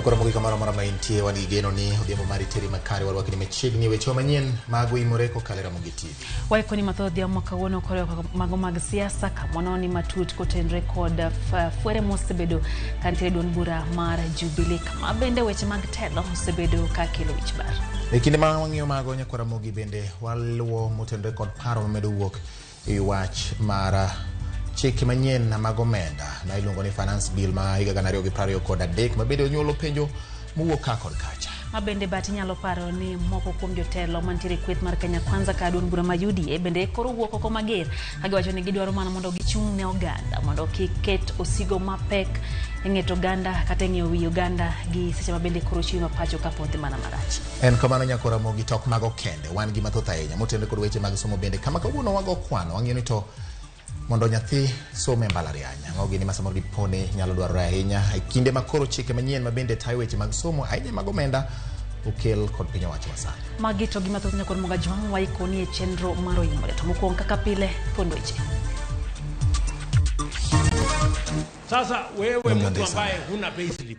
Ramogi kamara mara maintie wani geno ni odhiambo mari teri makare walwaki ni mechigni weche manyien mag Oimore kokalo Ramogi TV. Waiko ni mathoth ya mwaka wono kore mago mag siasa kamono ni matut kotenre kod fuere mosebedo kantiere duond bura mar Jubilee kama bende weche mag telo mosebedo ka kelo wich bar. E kinde ma wang'iyo mago nyako Ramogi bende waluwo motenre kod paro mamedo wuok e wach mara chike manyien mag omenda na iluongo ni finance bill ma higa 2023 mabende onyuolo penjo mowuok ka kod kacha. Mabende bati nyalo paro ni moko kuom jotelo mantiere kweth mar Kenya Kwanza ka duond bura ma UDA bende koro wuok oko mager kagiwacho ni gidwaro mana mondo gichung' ne oganda mondo kiket osigo mapek ng'eto oganda kata ng'eyo wi oganda gi seche mabende koro chiwo pacho kapodhi mana marach. En kamano nyako Ramogi tok mago kende wan gi mathoth ahinya motenre kod weche mag somo bende kama kawuono wago kwano wang'iyo ni to mondo nyathi some mbalariany ang'ogi ni masamoro dipone nyalo dwarore ahinya e kinde makoro chike manyien mabende tayo weche mag somo ahinya mag omenda okel kod piny owacho masani. Magi to gima thoth nyako Ramogi jwang' waiko ni e chenro mar Oimore to mokwongo kaka pile fuond weche. Sasa wewe mtu ambaye huna payslip,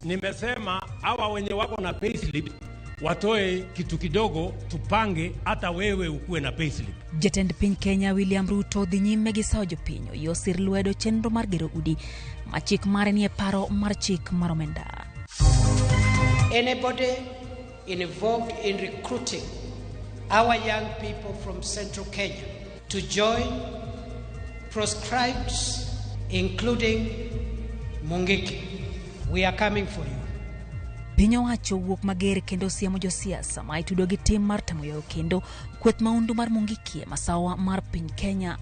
nimesema hawa wenye wako na payslip watoe kitu kidogo tupange hata wewe ukuwe na payslip. Jatend piny Kenya William Ruto dhi nyime gi sawo jopiny yosir lwedo chenro mar gero udi ma chik mare ni e paro mar chik mar omenda. Anybody involved in recruiting our young people from central Kenya to join proscribed, including Mungiki, we are coming for you. Piny owacho wuok mager kendo siemo josiasa ma itudo gi tim mar tamoyo kendo kweth maundu mar Mungiki masawa mar piny Kenya.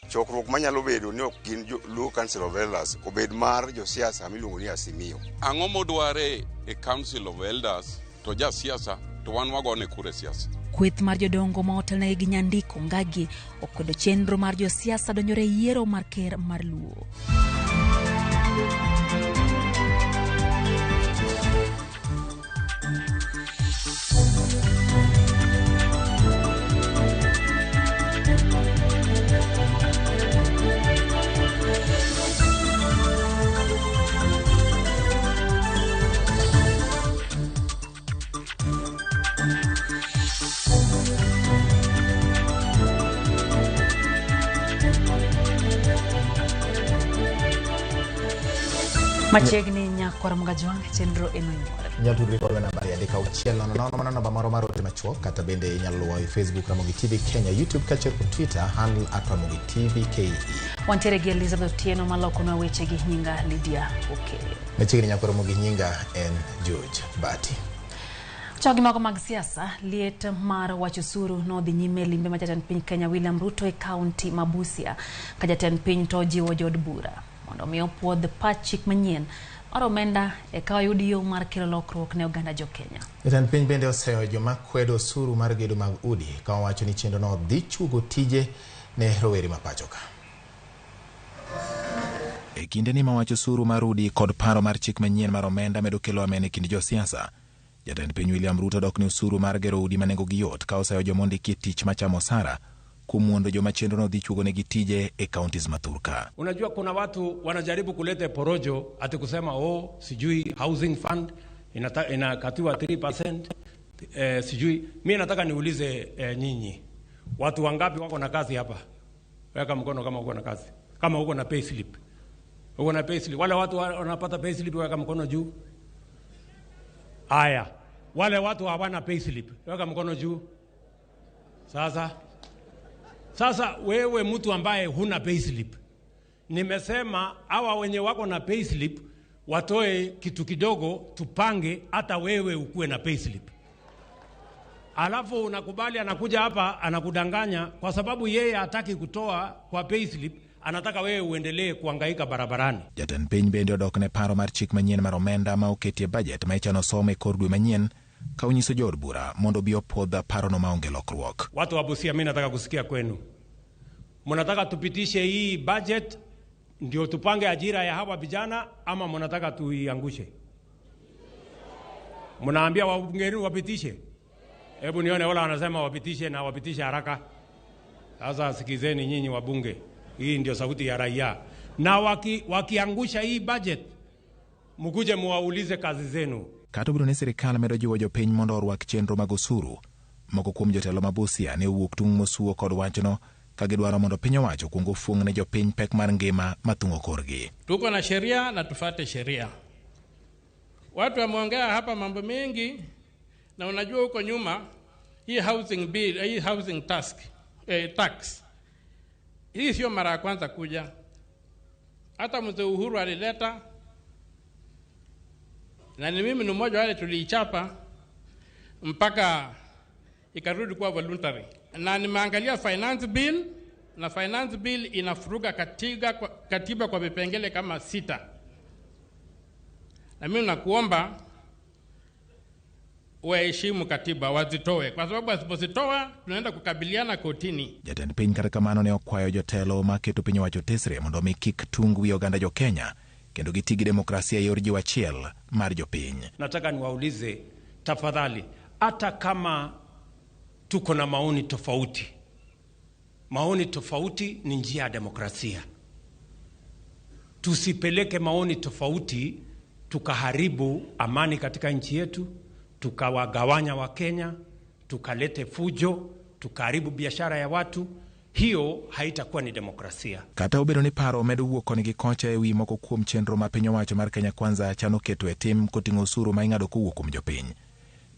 Chokruok manyalo bedo ni ok gin Luo Council of Elders obed mar josiasa miluongo ni Asimio. Ang'o modware e Council of Elders to jasiasa to wan wagone kure siasa. Kweth mar jodongo ma otelne gi nyandiko Ngagi okwedo chenro mar josiasa donjore yiero mar ker mar Luo. Machegni nyako Ramogi jwang' chenro Oimore. Nyatudri kodwa nambari andika 900 mana namba moro mar ote machuok kata bende inyalo luwo e Facebook Ramogi TV Kenya, YouTube kachiel kod Twitter handle @Ramogi TV KE. Wantiere gi Elizabeth Tieno maloko na weche gi nyinga Lydia Okere. Machegni nyako Ramogi nyinga en George Bati. Chogi mago mag siasa liet mar wacho suru no dhi nyime limbe ma jatend piny Kenya William Ruto e kaunti ma Busia ka jatend piny to jiwo jod bura mondo mi opuodh pach chik manyien mar omenda e ka yudi yo mar kelo lokruok ne oganda jo Kenya. Jatend piny bende oseyo joma kwedo suru mar gedo mag udi ka owacho ni chenro no dhi chugo tije ne rowere ma pacho ka. E kinde ni ma wacho suru mar udi kod paro mar chik manyien mar omenda medo kelo amen e kind josiasa, jatend piny William Ruto dok ni usuru mar gero udi manengo gi yot ka oseyo jomondiki tich machamo sara kumuondo joma chenro no dhi chugo ne gitije e counties mathurka. Unajua kuna watu wanajaribu kuleta porojo ati kusema sijui housing fund inakatiwa 3%, sijui. Mimi nataka niulize nyinyi watu wangapi wako na kazi hapa? Weka mkono kama uko na kazi, kama uko na payslip. Uko na payslip. Wale watu wanapata payslip weka mkono juu. Aya, wale watu hawana payslip weka mkono juu. Sasa wewe mtu ambaye huna payslip, nimesema hawa wenye wako na payslip watoe kitu kidogo tupange hata wewe ukuwe na payslip. Alafu unakubali anakuja hapa anakudanganya kwa sababu yeye hataki kutoa kwa payslip, anataka wewe uendelee kuhangaika barabarani. Jatend piny bende odok ne paro mar chik manyien mar omenda ma oketie budget ma ichano some kor dwe manyien ka onyiso jod bura mondo bi opodha paro no maonge lokruok. Watu wa Busia, mimi nataka kusikia kwenu. Mnataka tupitishe hii budget ndio tupange ajira ya hawa vijana ama mnataka tuiangushe? Mnaambia wabunge wapitishe? Hebu nione wala wanasema wapitishe na wapitishe haraka. Sasa sikizeni nyinyi wabunge. Hii ndio sauti ya raia. Na wakiangusha hii budget mkuje muwaulize kazi zenu. Kata obedo ni sirikal medo jiwo jopiny mondo orwak chenro mag osuru, moko kuom jotelo ma Busia ne owuok tung' mosuo kod wachno ka gidwaro mondo piny owacho kuongo fung' ne jopiny pek mar ngima mathung'o korgi. Tuko na sheria na tufate sheria. Watu wameongea hapa mambo mengi, na unajua huko nyuma hii housing bill, hii housing tax hii sio mara ya kwanza kuja. Hata mzee Uhuru alileta, na ni mimi ni mmoja wale tuliichapa mpaka ikarudi kuwa voluntary. Na nimeangalia finance bill, na finance bill inafuruga katiba kwa vipengele kama 6. Na mimi nakuomba waheshimu katiba, wazitoe, kwa sababu wasipozitoa tunaenda kukabiliana kotini. Jatend piny kata kamano ne okwayo jotelo ma keto piny owacho tesre mondo mi kik tung wi oganda jo Kenya kendo giti gi demokrasia e yor jiwo achiel mar jopiny. Nataka niwaulize tafadhali, hata kama tuko na maoni tofauti ni njia ya demokrasia. Tusipeleke maoni tofauti tukaharibu amani katika nchi yetu, tukawagawanya wa Kenya, tukalete fujo, tukaharibu biashara ya watu. Hiyo haitakuwa ni demokrasia. Kata obedo ni paro medo wuok koni gi kocha e wi moko kuom chenro ma piny owacho mar Kenya Kwanza chano keto e tim koting'o osuru ma ing'ado kowuok kuom jopiny.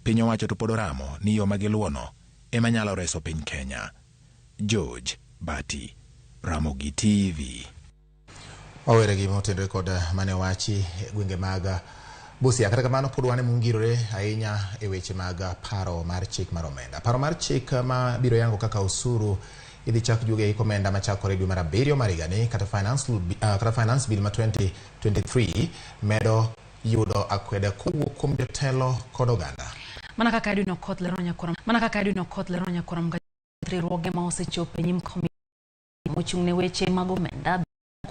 Piny owacho to pod oramo ni yo magiluono ema nyalo reso piny Kenya. George Bati, Ramogi TV. Wawere gi motenre kod mane wachi gwenge mag Busia. Kata kamano pod wane mungirore ahinya e weche mag paro mar chik mar omenda. Paro mar chik ma biro yango kaka osuru idhi chak juge iko omenda machakore dwe mar 7 mar higani. Kata finance bill ma 2023 medo yudo akwede kowuok kuom jotelo kod oganda. Mana kaka idino koth lero nyakoram riwruoge ma osechopo nyim komiti mochung' ne weche mag omenda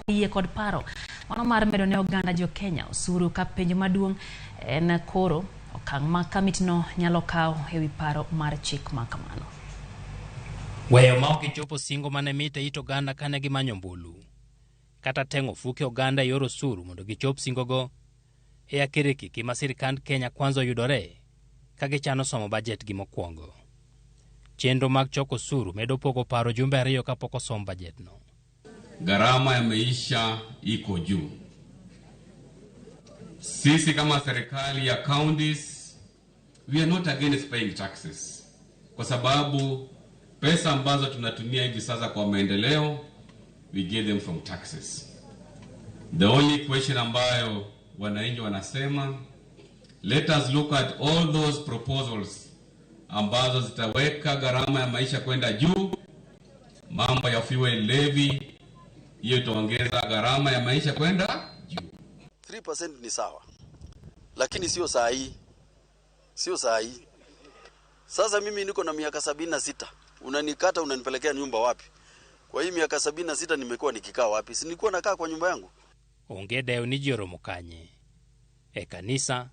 yie kod paro mano mar medo ne oganda jo Kenya osuru ka penjo maduong' en koro okang' ma kamitino nyalo kawo e wi paro mar chik ma kamano. Weyo ma ok chopo singo mane mite it oganda kane gimanyo mbulu kata teng'o fuke oganda yor osuru mondo gichop singogo e akiriki ma sirikand Kenya Kwanza yudore ka gichano somo bajet gi mokwongo. Chenro mag choko osuru medo pogo paro jumbe 2 kapok osom bajetno. Gharama ya maisha iko juu. Sisi kama serikali ya counties, we are not against paying taxes. Kwa sababu pesa ambazo tunatumia hivi sasa kwa maendeleo, we get them from taxes. The only question ambayo wananchi wanasema, let us look at all those proposals ambazo zitaweka gharama ya maisha kwenda juu. Mambo ya fuel levy, hiyo itaongeza gharama ya maisha kwenda juu. 3% ni sawa, lakini sio saa hii. Sasa mimi niko na miaka 76. Unanikata unanipelekea nyumba wapi? Kwa hii miaka 76 nimekuwa nikikaa wapi? Si nilikuwa nakaa kwa nyumba yangu. Onge deo ni joro mukanye. E kanisa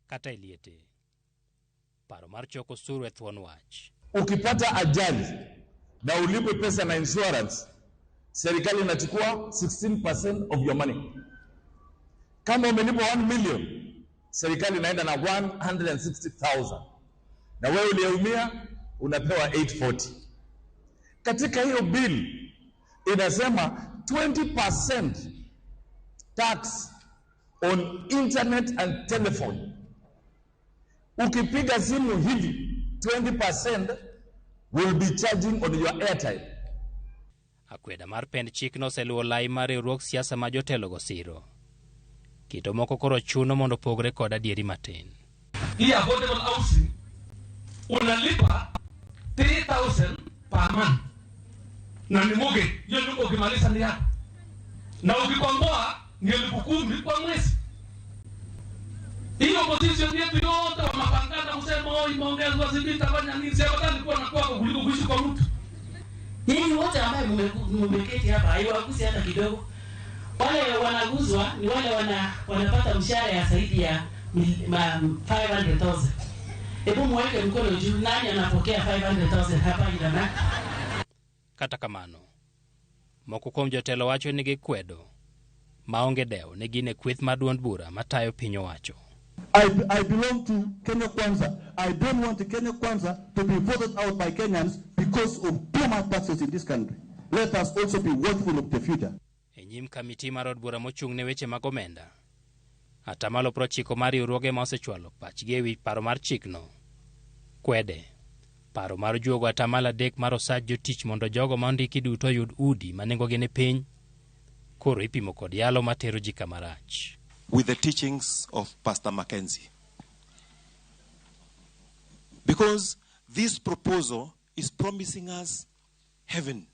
kata iliete. Paro mar choko osuru e thuon wach. Ukipata ajali na ulipwe pesa na insurance, serikali inachukua 16% of your money. Kama umelipwa 1 million, serikali inaenda na 160,000. Na wewe uliyeumia unapewa 840. Katika hiyo bill inasema 20% tax on internet and telephone. Ukipiga simu hivi 20% will be charging on your airtime. Akweda mar pend chik no seluwo lai mar riwruok siasa ma jotelo go siro. Kito moko koro chuno mondo pogre kod adieri matin. Hii affordable housing unalipa 3,000 per month. Na ni moge, hiyo ndio ukimaliza ndio. Na ukikomboa ni 10,000 kwa mwezi. Hiyo position yetu yote wa mapangana kusema imeongezwa sisi tafanya nini? Sasa watani kuwa na kwako kuliko kuishi kwa mtu. Nyinyi wote ambao mmeketi hapa haiwagusi hata kidogo. Wale wanaguzwa ni wale wanapata mshahara ya zaidi ya 500,000. Hebu mweke mkono juu, nani anapokea 500,000 hapa ina? Kata kamano moko kuom jotelo wacho ni gikwedo maonge dewo ne gin e kweth mar duond bura matayo piny owacho. I belong to Kenya Kwanza. I don't want Kenya Kwanza to be voted out by Kenyans because of too much taxes in this country. Let us also be watchful of the future. E nyim kamiti mar od bura mochung' ne weche mag omenda, atamalo 90 mar riwruoge ma osechwalo pachgi e wi paro mar chikno kwede paro mar juogo atamalo 3 mar osach jotich mondo jogo ma ondiki duto oyud udi ma nengogi ni piny, koro ipimo kod yalo matero ji kamarach. With the teachings of Pastor Mackenzie. Because this proposal is promising us heaven.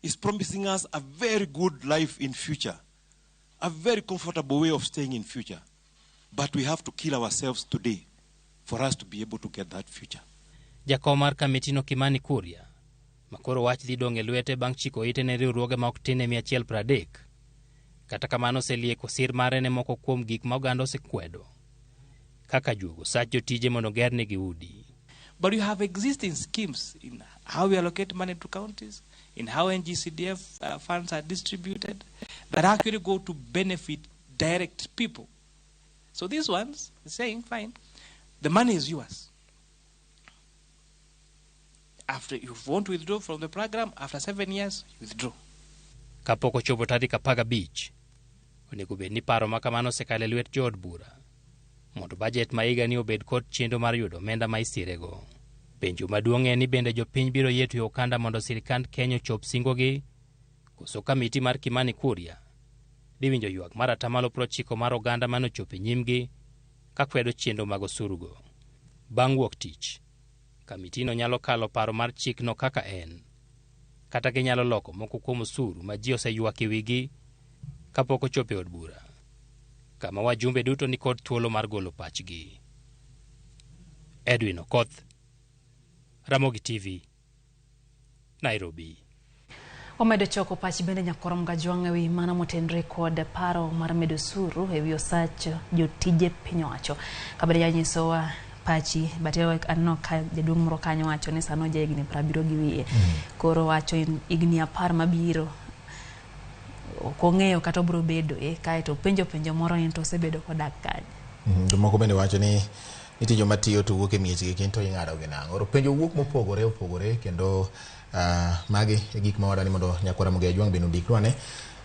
It's promising us a very good life in future. A very comfortable way of staying in future. But we have to kill ourselves today for us to be able to get that future. Jakom mar kamitino Kimani Kuria, makoro wach dhi dong' e lwete bang' chiko ite ne riwruoge ma ok tin e 130. Kata kamano oselieko sir mare ne moko kuom gik ma oganda osekwedo, kaka juogo sach jotije mondo gerne udi. But you have existing schemes in how we allocate money to counties, in how NGCDF funds are distributed, that actually go to benefit direct people. So these ones are saying, fine, the money is yours. After you want to withdraw from the program, after 7 years, you withdraw. Kapok ochopo tarik 15, onego bed ni paro makamano osekalo e lwet jood bura, mondo bajet ma higa ni obed kod chenro mar yudo omenda ma isirego. Penjo maduong' en ni bende jopiny biro yie tuyo okanda mondo sirikand Kenya ochop singogi, koso kamiti mar Kimani Kuria dhi winjo ywak mar atamalo 90 mar oganda manochopo e nyimgi ka kwedo chenro mag osurugo. Bang' wuok tich, kamitino nyalo kalo paro mar chikno kaka en, kata ginyalo loko moko kuom osuru ma ji oseywak e wigi kapok ochopo e od bura, kama wajumbe duto ni kod thuolo mar golo pachgi. Edwin Okoth, Ramogi TV, Nairobi. Omedo choko pach bende nyakorom gajwang' ewi mana motenre kod paro mar medo osuru ewi osach jotije piny owacho. Kabede janyisowa pachi batero anno ka jaduong' moro kanyo wacho ni sano ja higni 70 gi wiye. Koro wacho higni 10 mabiro ok ong'eyo kata obro bedo kae to penjo moro ni to osebedo kodak kanye. Jomoko bende wacho ni nitie joma tiyo to wuok e miechgi kendo ing'ado gi nang'o. Oro penjo wuok mopogore kendo magi e gik ma wadani mondo nyakora Ramogi Ajwang' bende ndikwane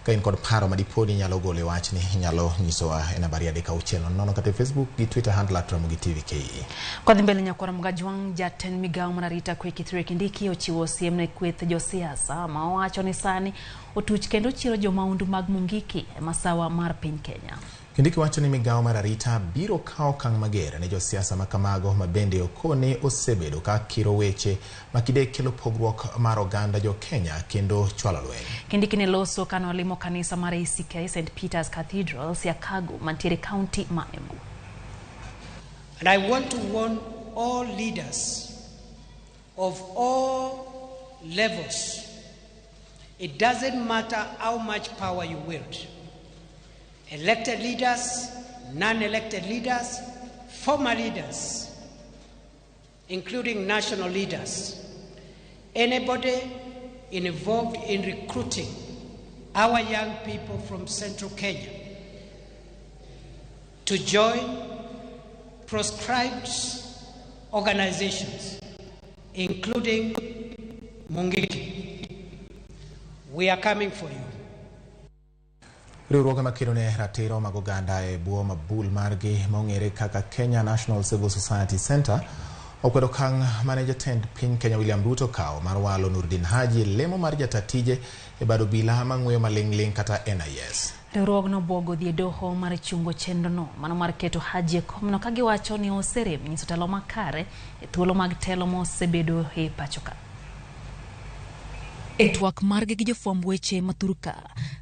ka in kod paro madipodi nyalo golo e wachni, nyalo nyisowa e nambari 360 kata Facebook gi Twitter handle @Ramogi TV KE. Kwa dhi mbele nyakora Ramogi Ajwang', jatend migawo mar arita kwe Kithure Kindiki ochiwo siem ne kweth josiasa ma owacho ni sani otuch kendo chiro jomaundu mag Mungiki e masawa mar piny Kenya. Kindiki wacho ni migawo mar arita biro kawo okang' mager ne josiasa ma kamago ma bende okone osebedo ka kiro weche makide kelo pogruok mar oganda jo Kenya kendo chwalo lweny. Kindiki ne loso kano limo kanisa mar ACK St. Peter's Cathedral Siakago mantiere county ma Embu. And I want to warn all leaders of all levels. It doesn't matter how much power you wield. Elected leaders, non-elected leaders, former leaders, including national leaders, anybody involved in recruiting our young people from central Kenya to join proscribed organizations, including Mungiki. We are coming for you. Riwruoge makelo ne ratiro mag oganda e buo mabul margi maong'ere kaka Kenya National Civil Society Center okwedo okang' mane jatend piny Kenya William Ruto kawo mar walo Nurdin Haji lemo mar jatatije e bado bila mang'weyo maling'ling kata NIS. Riwruogno bwogo dhi e doho mar chungo chenrono mano mar keto Haji e komno ka giwacho ni oserem nyiso telo makare e thuolo mag telo mosebedo e pachoka. E twak margi gi jofwamb weche mathuruka,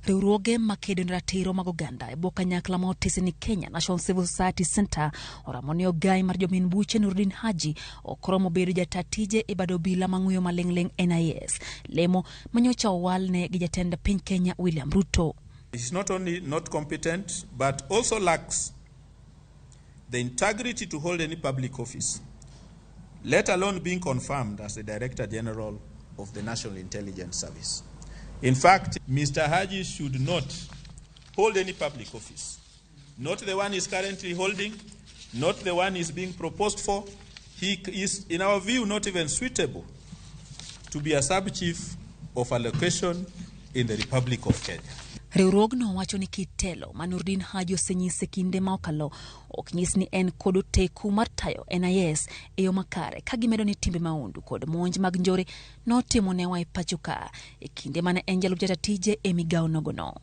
riwruoge makedo ne ratiro mag oganda e bwo kanyakla ma otisi ni Kenya National Civil Society Center oramo ni ogai mar jomin buche Nurdin Haji okromo bedo jatatije e bado bila mang'weyo maling'ling NIS, lemo manyocha owal ne gi jatend piny Kenya William Ruto. It's not only not competent but also lacks the integrity to hold any public office, let alone being confirmed as the Director General of the National Intelligence Service. In fact, Mr. Haji should not hold any public office. Not the one he's currently holding, not the one he's being proposed for. He is, in our view, not even suitable to be a sub-chief of a location in the Republic of Kenya. Riwruogno wacho ni kitelo Manurdin Haji osenyise kinde ma okalo ok nyis ni en kod teku mar tayo NIS e yo makare ka gimedo ni timbe maundu kod monj mag njore notimo ne wa e pacho ka e kinde mane en jalup jatije e migawo nogono.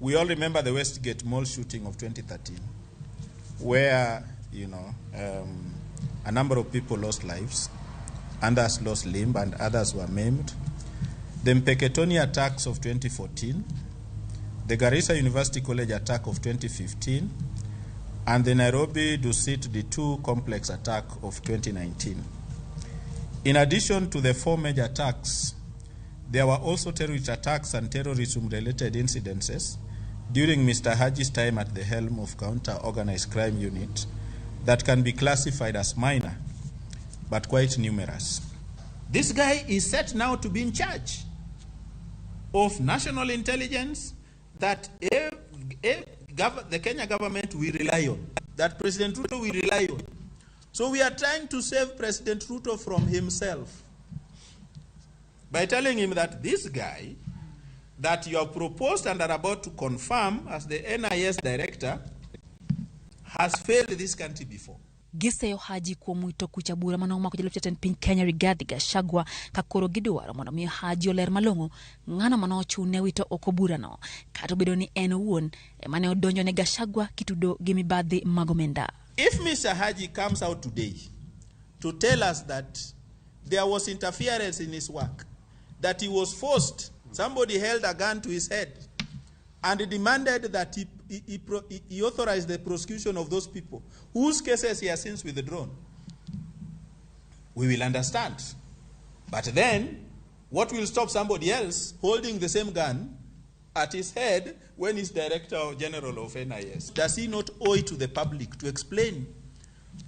We all remember the Westgate Mall shooting of 2013, where, a number of people lost lives, others lost limb, and others were maimed. The Mpeketoni attacks of 2014, the Garissa University College attack of 2015, and the Nairobi Dusit D2 complex attack of 2019. In addition to the 4 major attacks, there were also terrorist attacks and terrorism-related incidences during Mr. Haji's time at the helm of counter-organized crime unit that can be classified as minor, but quite numerous. This guy is set now to be in charge of national intelligence that the Kenya government will rely on, that President Ruto will rely on. So we are trying to save President Ruto from himself by telling him that this guy that you have proposed and are about to confirm as the NIS director has failed this country before. Giseyo Haji kuom mwito kucha bura manoma kujalup jatend piny Kenya Rigathi Gachagua kakoro gidwaro mondo miyo Haji oler malong'o ng'ano manochune wito oko burano kata obedo ni en owuon emane odonjo ne Gachagua kitudo gi mibadhi mag omenda. If Mr. Haji comes out today to tell us that there was interference in his work, that he was forced, somebody held a gun to his head and demanded that he authorized the prosecution of those people whose cases he has since withdrawn, we will understand. But then, what will stop somebody else holding the same gun at his head when he's Director General of NIS? Does he not owe it to the public to explain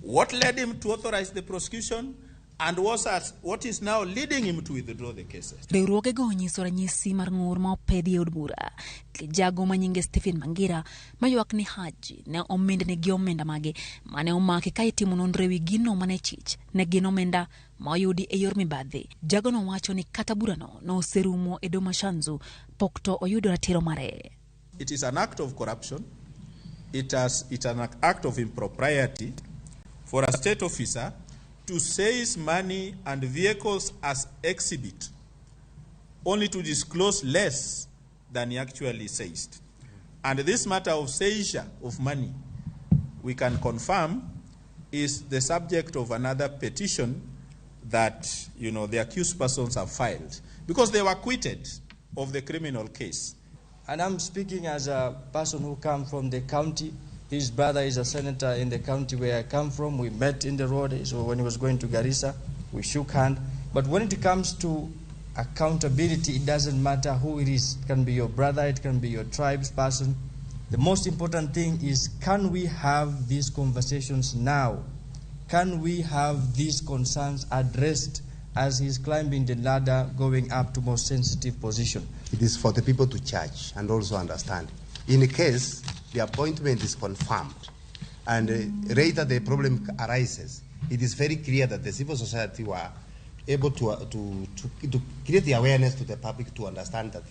what led him to authorize the prosecution and what is now leading him to withdraw the cases? Riwruoge go nyiso ranyisi mar ng'ur ma opedhi e od bura ki jago manyinge Stephen Mangira mayuak ni Haji ne omendne gi omenda mage mane omaki ka itimo nonro ewi gino mane chich ne gin omenda ma oyudi e yor mibadhi. Jago no wacho ni kata burano no oserumo e Doma Shanzu pok to oyudo ratiro mare. It is an act of corruption. It's an act of impropriety for a state officer to seize money and vehicles as exhibit, only to disclose less than he actually seized. And this matter of seizure of money, we can confirm, is the subject of another petition that the accused persons have filed, because they were acquitted of the criminal case. And I'm speaking as a person who comes from the county. His brother is a senator in the county where I come from. We met in the road, so when he was going to Garissa, we shook hands. But when it comes to accountability, it doesn't matter who it is. It can be your brother, it can be your tribe's person. The most important thing is, can we have these conversations now? Can we have these concerns addressed as he's climbing the ladder, going up to more sensitive position? It is for the people to judge and also understand. In a case the appointment is confirmed and later the problem arises, it is very clear that the civil society were able to create the awareness to the public to understand that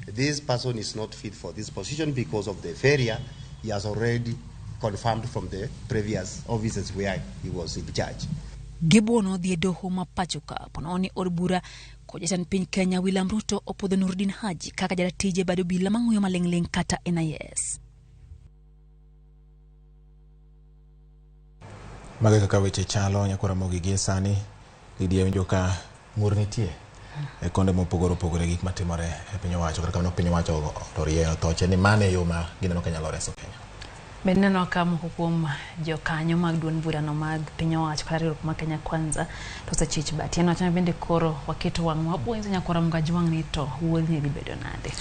this person is not fit for this position because of the failure he has already confirmed from the previous offices where he was in charge. Gibono the doho mapachuka pononi orbura ko jatend piny Kenya William Ruto opodho Nurdin Haji kaka jatije bado bila mang'uyo maling'ling kata NIS. Mage kaka weche chalo nyakora mogi gi sani Lidia winjo ka ng'ur nitie e konde mopogore opogore gik matimore e piny owacho kata kamano piny owacho to rieyo toche ni mane yo ma gineno kanyalo reso Kenya. Beneno ka moko kuom jokanyo mag duond burano mag piny owacho kata riwruok mar Kenya Kwanza to sechich bati en wachana bende koro waketo wang' wapuonjo nyakora mga jwang' ni to wuodhni dhi bedo nade.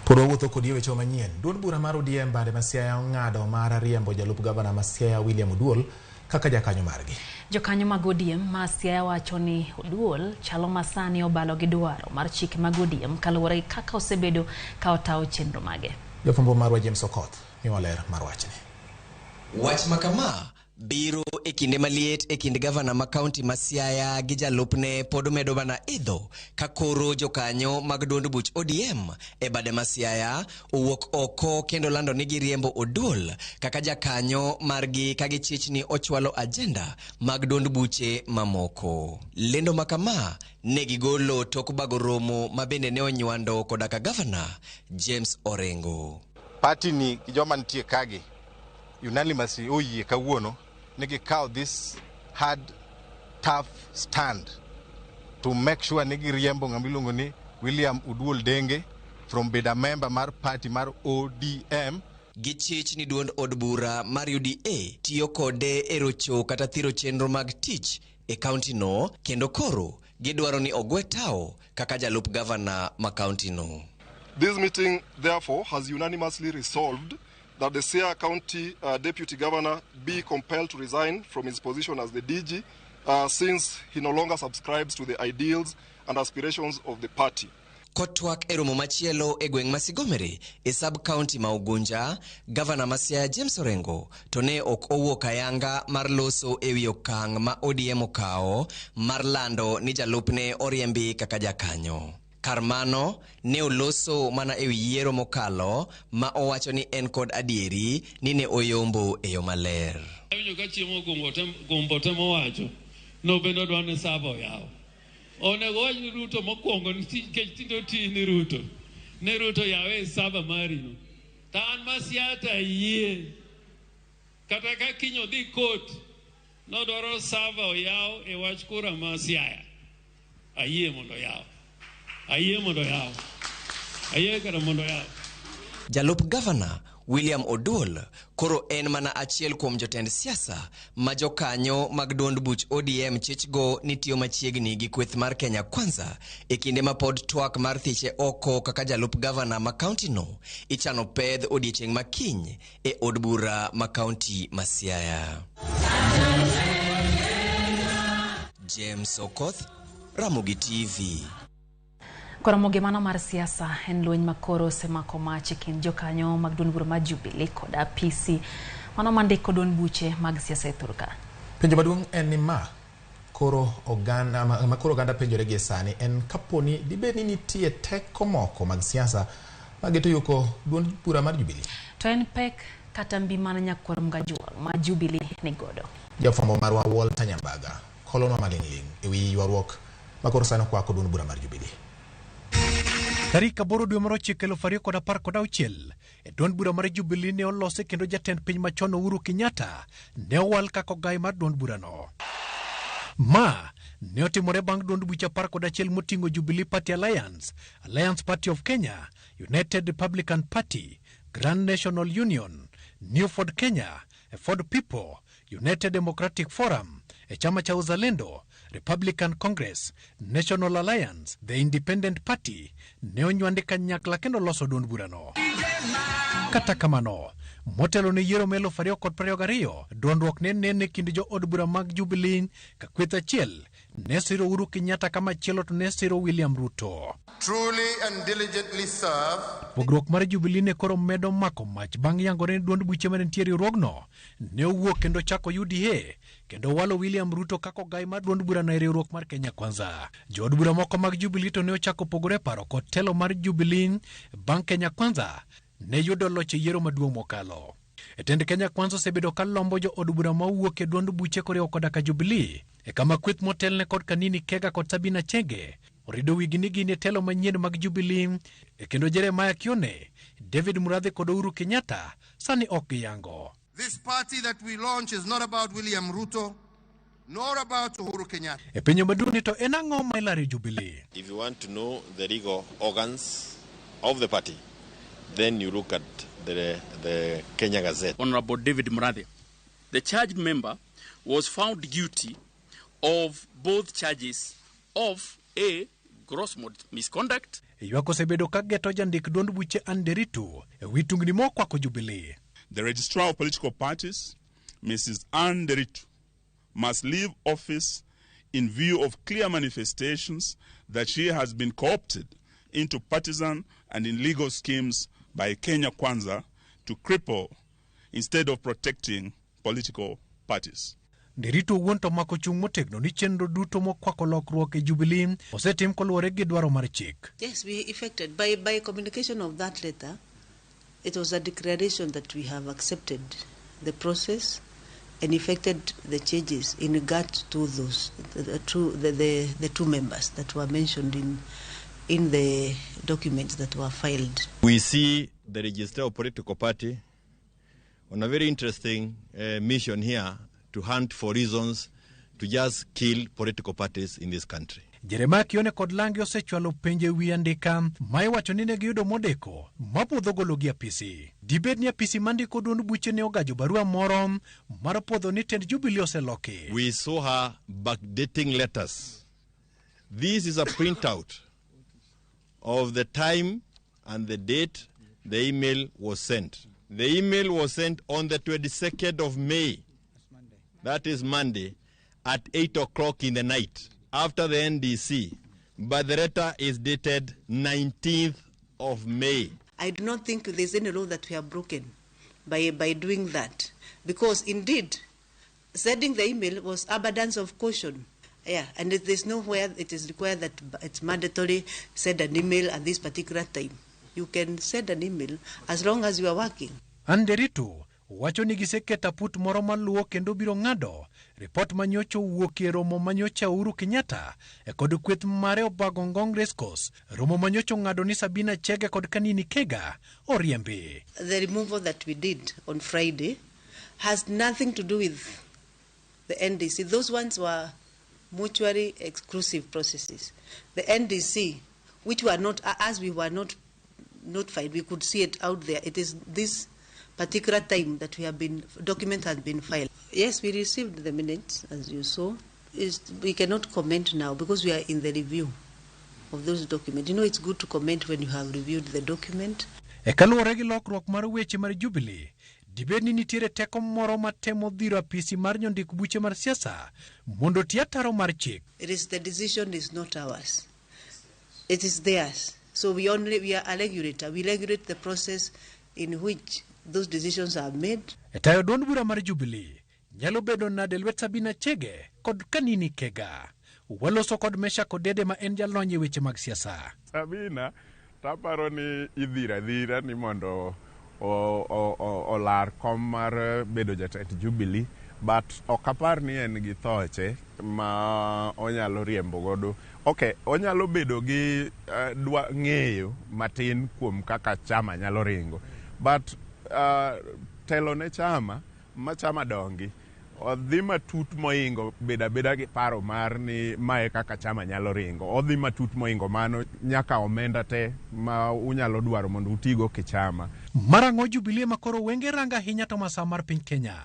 Puro wuotho kod weche manyien. Duond bura mar ODM bade ma Siaya ong'ado mar riembo jalup gavana ma Siaya William Oduol kaka jakanyo margi. Jokanyo mag ODM ma Siaya wacho ni Oduol chalo masani obalo gi dwaro mar chike mag ODM kaluwore gi kaka osebedo ka otawo chenro mage. Jofwambo marwa James Okoth Miwaler mar wachni. Wach makama biro e kinde maliet e kind gavana ma kaunti ma Siaya gi jalupne pod medo bana idho ka koro jokanyo mag duond buch ODM e bade ma Siaya owuok oko kendo lando ni giriembo Oduol kaka jakanyo margi ka gichich ni ochwalo agenda mag duond buche mamoko. Lendo makama ne gigolo tok bago romo ma bende ne onywando kodaka gavana James Orengo. Party ni joma nitie kagi unanimously oyie kawuono nigi kaw this hard tough stand to make sure nigi riembo ng'amiluongo ni William Oduol Denge from being a member mar party mar ODM. Gichich ni duond od bura mar UDA tiyo kode e rocho kata thiro chenro mag tich e kaunti no kendo koro gidwaro ni ogwe tao kaka jalup gavana ma kaunti no. This meeting therefore has unanimously resolved that the Siaya County Deputy Governor be compelled to resign from his position as the DG since he no longer subscribes to the ideals and aspirations of the party. Kotwak e romo machielo e gweng' Masigomere e sub-county ma Ugunja, Gavana ma Siaya James Orengo to ne ok owuok ayanga mar loso e wi okang' ma ODM okawo mar lando ni jalupne oriembi kaka jakanyo. Karmano ne oloso mana e wi yiero mokalo ma owacho ni en kod adieri ni ne oyombo e yo maler. Awinjo ka chiemo gombo temo wacho no bendo dwane sabo yawo. Onego wach Ruto mokwongo nikech tindo ti ni Ruto. Ne Ruto yawe saba mari no. Ta an ma Siaya yie. Kata ka kinyo dhi kot no dwaro saba yawo e wach kura ma Siaya. Ayie mondo yawo. Jalup gavana William Oduol koro en mana achiel kuom jotend siasa ma jokanyo mag duond buch ODM chichgo ni tiyo machiegni gi kweth mar Kenya Kwanza e kinde ma pod twak mar thiche oko kaka jalup gavana ma kaunti no ichano pedh odiechieng' makiny e od bura ma kaunti ma Siaya. James Okoth, Ramogi TV. Ramogi mano mar siasa en lweny makoro osemako mach e kind jokanyo mag duond bura mar Jubilee kod PC mano mandiko duond buche mag siasa e Thurka. Penjo maduong' en ni koro oganda penjore gi sani en kaponi dibed ni nitie teko moko mag siasa mageto yuko duond bura mar Jubilee. To en pek kata mbi mana nyakwar mgajuol ma Jubilee ni godo. Jafwambo marwa Walter Nyambaga kolonwa maling'ling e wi ywaruok makoro sani kwako duond bura mar Jubilee. Tarik 8 dwe mar 9 2016 e duond bura mar Jubilee ne olose kendo jatend piny machon Uhuru Kenyatta ne owal kaka ogai mar duond burano. Ma ne otimore bang' duond bucha 11 moting'o Jubilee Party Alliance, Alliance Party of Kenya, United Republican Party, Grand National Union, New Ford Kenya, Ford People, United Democratic Forum, chama cha Uzalendo, Republican Congress, National Alliance, the Independent Party, ne onywande kanyakla kendo loso duond burano. Kata kamano, motelo ne yiero melo 2022, duondruok ne nene kind jo od bura mag Jubilee ka kweth achiel ne siro Uhuru Kenyatta kama chielo to ne siro William Ruto. Truly and diligently serve. Pogruok mar Jubilee ne koro medo mako mach bang' yangore duond buche ma nitie riwruogno ne owuok kendo chako UDA kendo walo William Ruto kako gai mar duond bura na riwruok mar Kenya Kwanza. Jo od bura moko mag Jubilee to ne ochako pogore paro kod telo mar Jubilee bang' Kenya Kwanza ne yudo loch e yiero maduong' mokalo. Etend Kenya Kwanza osebedo ka lombo jo od bura ma wuok e duond buche koriwo koda ka Jubilee e kama kweth motelne kod Kanini Kega kod Sabina Chege orido wigni gini telo manyien mag Jubilee e kendo Jeremiah Kione, David Murathe kod Uhuru Kenyatta sani ok giyango. This party that we launch is not about William Ruto nor about Uhuru Kenyatta. E pinyo maduong' to en ang'o ma ilare Jubilee? If you want to know the legal organs of the party, then you look at the Kenya Gazette. Honorable David Murathe, the charged member, was found guilty of both charges of a gross misconduct. Ywak osebedo ka geto jandik duond buche Anderitu e wi tungni mokwako Jubilee. The registrar of political parties, Mrs. Anderitu, must leave office in view of clear manifestations that she has been co-opted into partisan and illegal schemes by Kenya Kwanza to cripple instead of protecting political parties. Ndirito wuon to mako chung motegno ni chenro duto mokwako lokruok e Jubilee osetim koluwore gi dwaro mar chik. Yes, we effected by communication of that letter. It was a declaration that we have accepted the process and effected the changes in regard to those the two members that were mentioned in the documents that were filed. We see the Register of Political Party on a very interesting mission here to hunt for reasons to just kill political parties in this country. Jeremiah Kione kod Langi osechwalo penje wi andika ma iwacho ni ne giyudo modeko mapodho gologi apisi. Dibed ni apisi mandiko duond buche ne ogajo barua moro mar podho ni tend Jubilee oseloki. We saw her backdating letters. This is a printout of the time and the date the email was sent. The email was sent on the 22nd of May. That is Monday at 8 o'clock in the night after the NDC. But the letter is dated 19th of May. I do not think there's any law that we have broken by doing that. Because indeed, sending the email was abundance of caution. Yeah, and there's nowhere it is required that it's mandatory send an email at this particular time. You can send an email as long as you are working. Anderito wacho ni giseketa put moro maluwo kendo biro ng'ado ripot manyocho wuok e romo manyocha Uhuru Kenyatta e kod kweth mare obago ngong Race Course, romo manyocho ng'ado ni Sabina Chege kod Kanini Kega oriembi. The removal that we did on Friday has nothing to do with the NDC. Those ones were mutually exclusive processes. The NDC, which were not, as we were not notified, we could see it out there. It is this particular time that document has been filed. Yes, we received the minutes, as you saw. We cannot comment now because we are in the review of those documents. You know, it's good to comment when you have reviewed the document. E kaluwore gi lokruok mar weche mar Jubilee, dibed ni nitiere teko moro matemo dhiro apisi mar njondik buche mar siasa mondo tie ataro mar chik. It is the decision is not ours. It is theirs. So we are a regulator. We regulate the process in which those decisions are made. E tayo duond bura mar Jubilee nyalo bedo nade lwet Sabina Chege kod Kanini Kega. Waloso kod Mesha Kodede ma en jalony e weche mag siasa. Sabina taparo ni idhira ni mondo olar kom mar bedo jatend Jubilee, but okapar ni en gi thoche ma onyalo riembo godo. Okay, onyalo bedo gi ng'eyo matin kuom kaka chama nyalo ringo, but telo ne chama ma chama dongi odhi matut moingo beda gi paro mar ni mae kaka chama nyalo ringo. Odhi matut moingo mano nyaka omenda te ma unyalo dwaro mondo utigo kichama. Marang'o Jubilee makoro wenge ranga hinya to masa mar piny Kenya.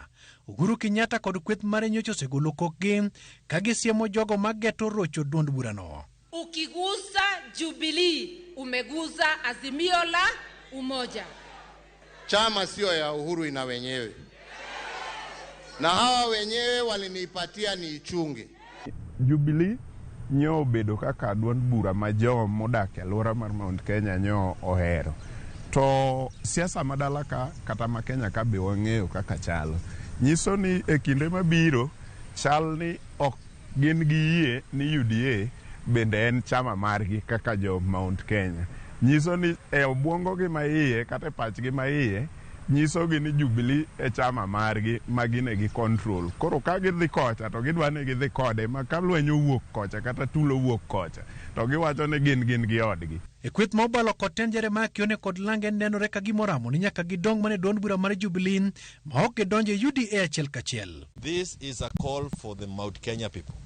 Uhuru Kenyatta kod kweth mare nyocho segolo kokgi ka gisiemo jogo mageto rocho duond burano. Ukigusa Jubilee umeguza azimio la umoja. Chama sio ya Uhuru ina wenyewe, na hawa wenyewe walinipatia ni ichunge. Jubilee nyo bedo kaka duond bura ma jo modak e alwora mar Mount Kenya nyo ohero. To siasa madala ka kata ma Kenya ka be wang'eyo kaka chalo. Nyiso ni e kinde mabiro chal ni ok gin gi yie ni UDA bende en chama margi kaka jo Mount Kenya. Nyiso ni e obwongo gi maiye kata pach gi maiye nyiso gi ni Jubilee e chama margi magine gi control. Koro ka gidhi kocha to gidwane gidhi kode ma ka lweny owuok kocha kata tulo wuok kocha to giwacho ni gin gi odgi. E kweth ma obalo kod ten Jeremiah Kione kod Lange nenore ka gimoramo ni nyaka gidong mane duond bura mar Jubilee ma ok gidonje UDA achiel kachiel. This is a call for the Mount Kenya people.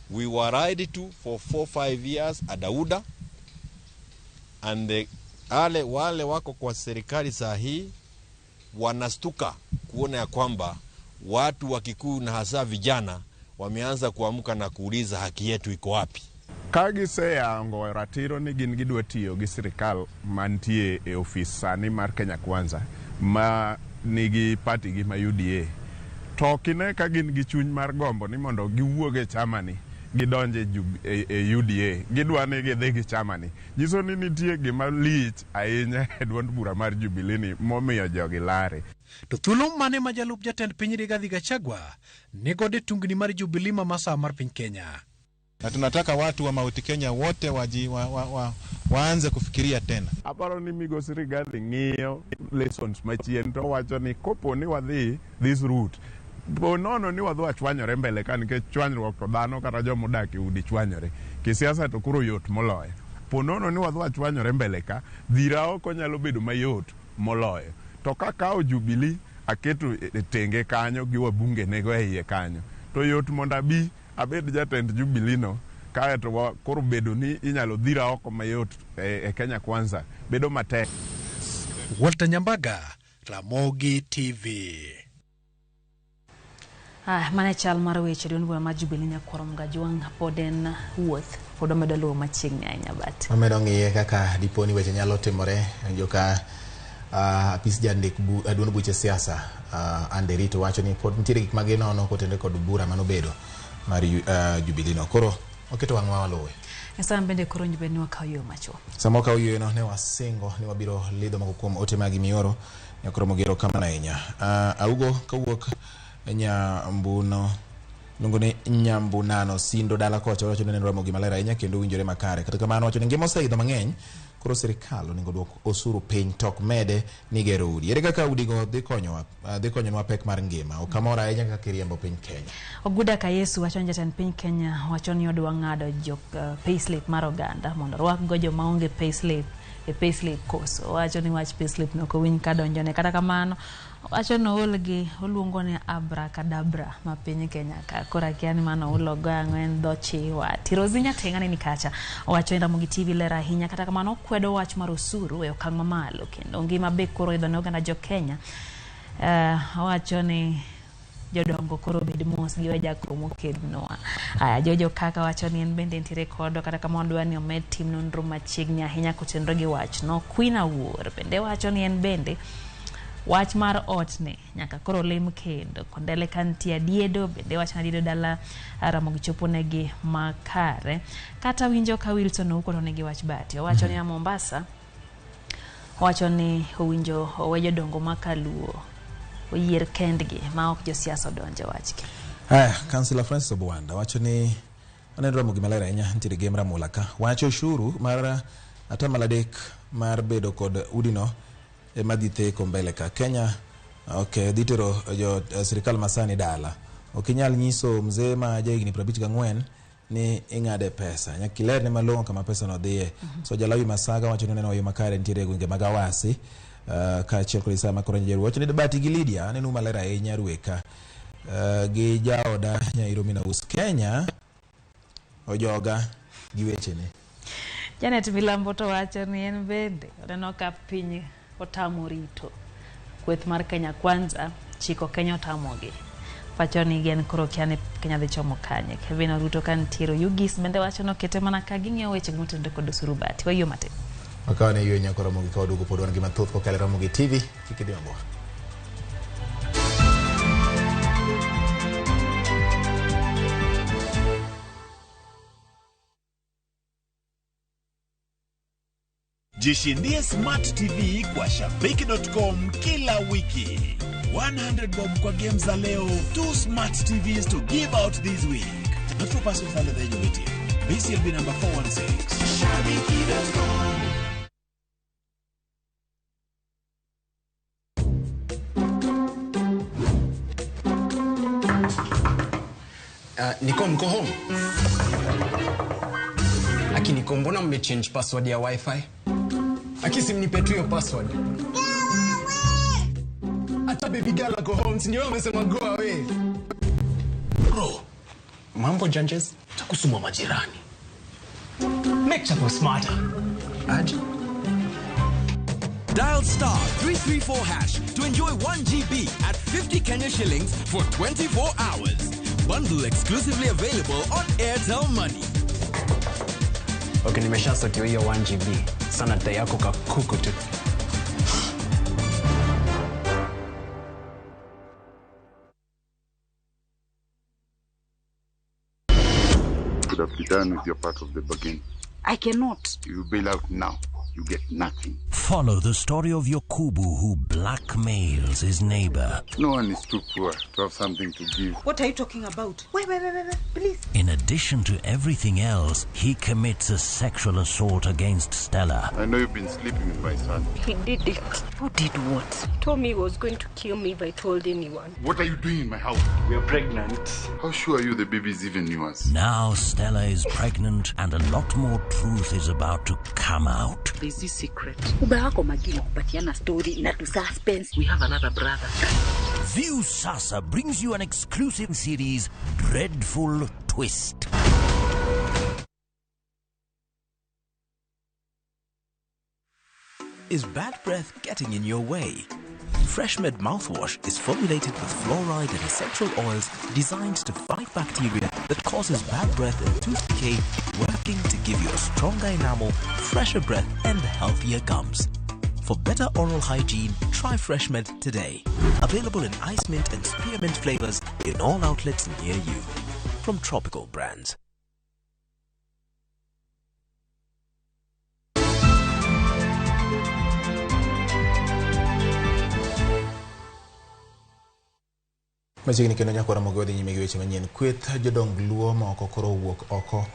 We were ready to for 4-5 years at Dauda, and wale wako kwa serikali saa hii wanastuka kuona ya kwamba watu wa Kikuyu na hasa vijana wameanza kuamka na kuuliza haki yetu iko wapi. Kagiseyango ratiro ni gin gidwa tiyo gi sirikal mantie e ofis sani mar Kenya Kwanza ma nigi party gi ma UDA. To kine ka gin gi chuny mar gombo ni mondo giwuoge chama ni gidonje e UDA gidwa ni gidhi gi chamani. Nyiso ni nitie gima lich ahinya e duond bura mar Jubilee ni momiyo jogi lare. To thuolo mane ma jalup jatend piny Rigathi Gachagua negode tungni mar Jubilee mamasa mar piny Kenya. Na tunataka watu wa Mount Kenya wote waanze kufikiria tena. Aparo ni migosi Rigathi ng'iyo lessons machien to wacho ni kopo ni wadhi this route bonono ni wadhi wachwanyore mbele ka nikech chwanyruok to dhano kata jomodak e udi chwanyore. Kisiasa to koro yot moloyo. Ponono ni wadhi wachwanyore mbele ka dhira oko nyalo bedo mayot moloyo. To kakao Jubilee aketo tenge kanyo gi wabunge nego e iye kanyo. To yot monda bi abed jatend Jubilee no kae to koro bedo ni inyalo dhira oko mayot e Kenya Kwanza bedo matek. Walter Nyambaga, Ramogi TV. Mane chal mar weche duond bura mar Jubilee Nyakwaro Gajwang' poden wuoth pod omedo luwo machiegni ahinya bat. Omedo ng'iye kaka diponi weche nyalo timore joka apis jandik duond buche siasa Anderito wacho ni pod nitiere gik maginono kotende kod bura manobedo mar Jubilee no. Koro oketo wang'wa waluwe. Esa bende koro nybe ni wakaw yo macho. Samo kaw yo no ne wasingo ni wabiro lidho moko kuom ote magi mioro Nyakwaro mogero kama na ahinya. Augo kawuok Nyambuno nungone Nyambunano sindo dala kocha wacho ni Ramogi malera ahinya kendo winjore makare. Kata kamano wacho ni ngima oseidho mang'eny koro sirikal onego duok osuru piny tok mede ni gero udi. Ere kaka udi go dhi konyowa pek mar ngima okamora ahinya kaka riembo piny Kenya. Oguda ka Yesu wacho ni jatend piny Kenya wacho ni odwa ng'ado jok payslip mar oganda mondo rwak go joma onge payslip e payslip koso. Wacho ni wach payslip no ko winy ka donjone. Kata kamano wacho no olgi oluongo ni abracadabra ma piny Kenya ka kora kiani mano ulogo ang'wen dho chiwa. Tirozinya tengane ni kacha wacho ni Ramogi TV lera ahinya kata kamano kwedo wach mar osuru e okang' mamalo kendo ngima be koro idho ne oganda jo Kenya. Wacho ni jodongo koro bed mos gi wajakro mokednowa. Jojo kaka wacho ni en bende nitiere kodo kata kamano dwa ni omed tim nonro machiegni ahinya kotenore gi wach no. Queen Awuor bende wacho ni en bende wach mar ot ne nyaka koro lim kendo kondele kantie adiedo bende wacho ni adiedo dala Ramogi chopo negi makare kata winjo ka Wilson uko to negi wach bati. Wacho ni Mombasa wacho ni owinjo owejo dongo makaluo oyier kendgi ma ok jo siasa donje wachki. Councillor Francis Obwanda wacho ni aneno Ramogi malera ahinya nitiere game ramula ka wacho ushuru mar atamal 3 mar bedo kod udino madhithe kombele ka Kenya. Dhitero jo sirikal masani dala okinyal nyiso mzee ma jahigni 54 ni ing'ade pesa nyakiler ne malong'o kama pesa no dhiye. So Jalawi Masaga wacho ni neno yo makare nitiere gwenge magawasi ka achiel kod Isa Makoro Njeru wacho ni debati gi Lydia nenu malera ahinya Rweka gi jaoda Nyairo Minaus Kenya ojoga gi weche ne. Janet Milambo to wacho ni en bende oneno ka piny otamo rito kweth mar Kenya Kwanza chiko Kenya otamogi. Wacho ni gen koro kiane Kenya dhi chomo kanye. Kevin Ruto kan tiro Yugis bende wacho no kete mana ka ging'eyo weche motende kod osuru bati. Wayo mate. Wakawane yue Nyakwaro Ramogi ka wadugo pod wan gi mathoth kokalo Ramogi TV kikidhi mabor. Jishindie Smart TV kwa shabiki.com kila wiki. 100 bob kwa games za leo. 2 Smart TVs to give out this week. Not for persons under the age of 18. BCLB number 416. Shabiki.com. Niko mko home. Aki niko mbona mmechange password ya wifi? Aki simnipe tu hiyo password. Hata baby girl ako home, si wewe umesema go away. Bro, mambo janjes, takusuma majirani. Make chapo smarter. Aje. Dial *334# to enjoy 1 GB at 50 Kenya shillings for 24 hours. Bundle exclusively available on Airtel Money. Okay, nimesha soti hiyo 1 GB. Sana data yako kakuko tu. could have done with your part of the bargain. I cannot. You bail out now. You get nothing. Follow the story of Yakubu who blackmails his neighbor. No one is too poor to have something to give. What are you talking about? Wait, please. In addition to everything else, he commits a sexual assault against Stella. I know you've been sleeping with my son. He did it. Who did what? He told me he was going to kill me if I told anyone. What are you doing in my house? We are pregnant. How sure are you the baby is even yours? Now Stella is pregnant and a lot more truth is about to come out. There's this secret. Story, not to suspense. We have another brother. View Sasa brings you an exclusive series, Dreadful Twist. Is bad breath getting in your way? FreshMed mouthwash is formulated with fluoride and essential oils designed to fight bacteria that causes bad breath and tooth decay, working to give you a stronger enamel, fresher breath, and healthier gums. For better oral hygiene, try FreshMed today. Available in ice mint and spearmint flavors in all outlets near you. From Tropical Brands. Machiegni kendo nyako Ramogi wadhi nyime gi weche manyien. Kweth jodong Luo moko koro owuok oko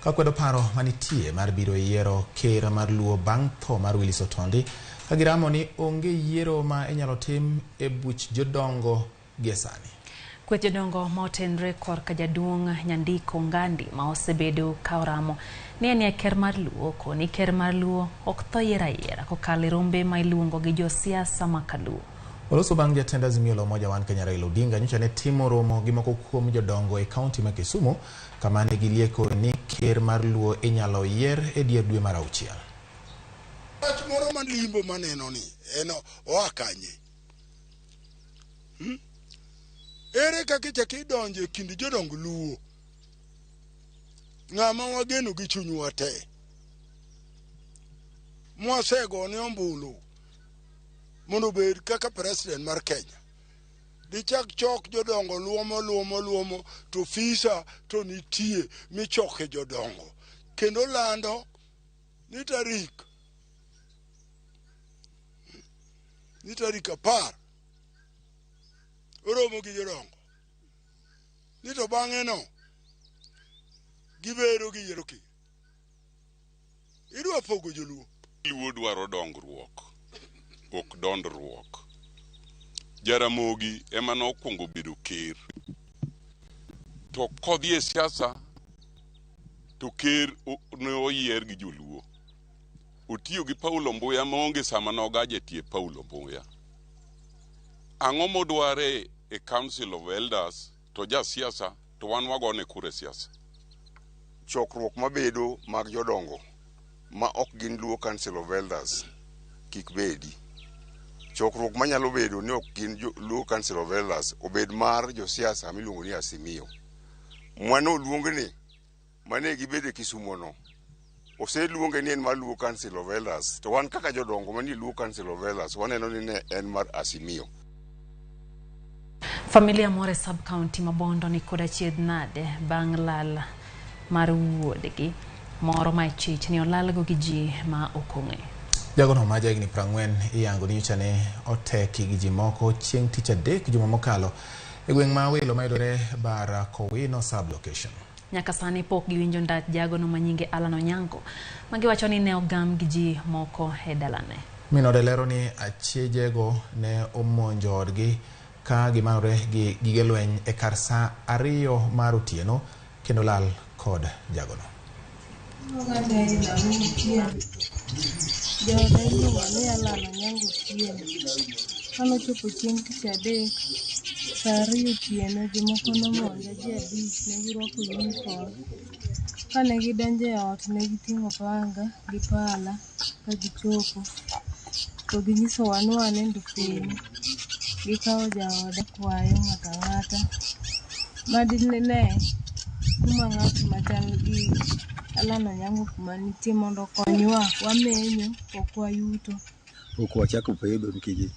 ka kwedo paro manitie mar biro yiero ker mar Luo bang' tho mar Willis Otondi ka giramo ni onge yiero ma inyalo tim e buch jodongo gie sani. Kweth jodongo motenre korka jaduong' Nyandiko Ngandi ma osebedo ka oramo ni en ker mar Luo koni ker mar Luo ok tho yiera kokalo rombe ma iluongo gi josiasa ma Kaluo. Oloso bang' jatend Azimio la Umoja One Kenya Raila Odinga nyocha ne timo romo gi moko kuom jodongo e kaunti ma Kisumu kama ne gilieko ni ker mar Luo inyalo yier e dier dwe mar auchiel. Wach moro man limbo maneno ni eno oa kanye. Ere kaka ichako idonjo e kind jodongo Luo. Ng'ama wageno gi chunywa te. Mwasego ne ombulu mondo bed kaka president mar Kenya. Dichak chok jodongo luomo to fisa to nitie michoke jodongo. Kendo lando ni tarik 10 oromo gi jodongo. Ni to bang'e no gibero gi yiero ki. Idwa pogo joluo. Luo dwaro dongruok. Ok dondruok. Jaramogi ema nokwongo bedo ker. To kodhi e siasa to ker ne oyier gi joluo. Otiyo gi Paulo Mbuya maonge sama nogaje tie Paulo Mbuya. Ang'o modware e Council of Elders to ja siasa to wan wagone kure siasa. Chokruok mabedo mag jodongo ma ok gin Luo Council of Elders kik bedi. Chokruok manyalo bedo ni ok gin Luo Council of Elders obed mar josiasa miluongo ni Azimio. Mwano luonge ni mane gibede Kisumo no. Oseluonge ni en mar Luo Council of Elders to wan kaka jodongo mani Luo Council of Elders waneno ni ne en mar Azimio. Familia more sub-county Mabondo ni koda chied nade bang' lal mar wuodgi moro ma chich ni olalgo gi ji ma okong'e. Jagono ma jahigni 40 iyango ni nyocha ne oteki gi ji moko chieng' tich adek juma mokalo e gweng' ma Welo mayudore Barakowino sub-location. Nyaka sani pok giwinjo ndat jagono manyinge Alan Onyango ma giwacho ni ne ogam gi ji moko e dalane. Minode lero ni achiejego ne omonjo odgi ka gimanore gi gige lweny e kar saa 2 mar otieno kendo lal kod jagono. Kano chopo chieng' tich adek saa 2 otieno jomoko nomonjo ji 5 ne girwako uniform. Kane gidonjo e ot ne giting'o panga gi pala ka gichopo to ginyisowa ni wanindo piny. Gikawo jaoda kwayo ng'ato ang'ata madine kuma ng'ato machal gi Alan Onyango kuma nitie mondo konywa wamenyo ok wayuto. Ok wachako pedo nikech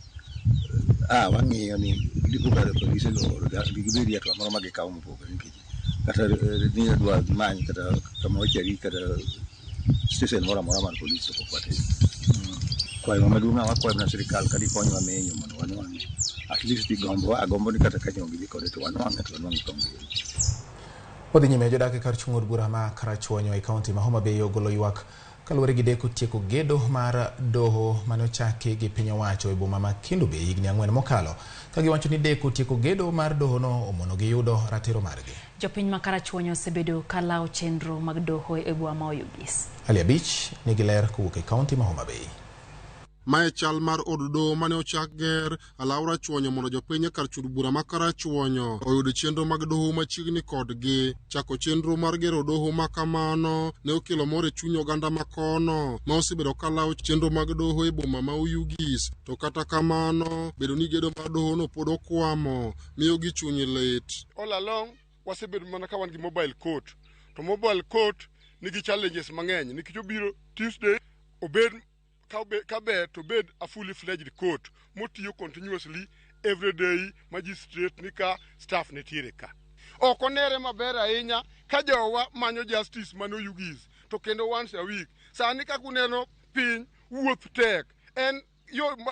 wang'iyo ni dipo ka polisi loro gibedi atwa moro ma gikawo mopogore nikech kata ni dwa many kata kama ochari kata station mora mar police ko kwate kwa hiyo madunga wakwa na serikali kadi konyo amenyo mondo wanwange at least agombo ni kata kanyo gi kode to wanwange kongo Odhi nyime jodak kar chung'od bura ma Karachuonyo e kaunti ma Homa Bay ogolo ywak kaluwore gi deko tieko gedo mar doho mane ochaki gi piny owacho e boma ma Kendu Bay higni 4 mokalo ka giwacho ni deko tieko gedo mar doho no omono gi yudo ratiro margi. Jopiny ma Karachuonyo osebedo ka lawo chenro mag doho e boma ma Oyugis. Ali Abich nigi ler kowuok e kaunti ma Homa Bay. Mae chal mar od doho mane ochak ger alaura chuonyo mondo jopiny kar chud bura ma Karachuonyo oyud chenro mag doho machiegni kodgi. Chako chenro mar gero doho ma kamano ne okelo mor e chuny oganda ma kono ma osebedo ka lawo chenro mag doho e boma ma Oyugis. To kata kamano bedo ni gedo mar doho no pod okwamo miyo gi chuny lit. All along wasebedo mana ka wan gi mobile court. To mobile court nigi challenges mang'eny nikech obiro Tuesday obed kabe to bed a fully fledged court motiyo continuously every day magistrate nika staff nitiere ka. Oko nere maber ahinya ka jowa manyo justice mano Oyugis to kendo once a week. Sani ka kuneno piny wuoth tek en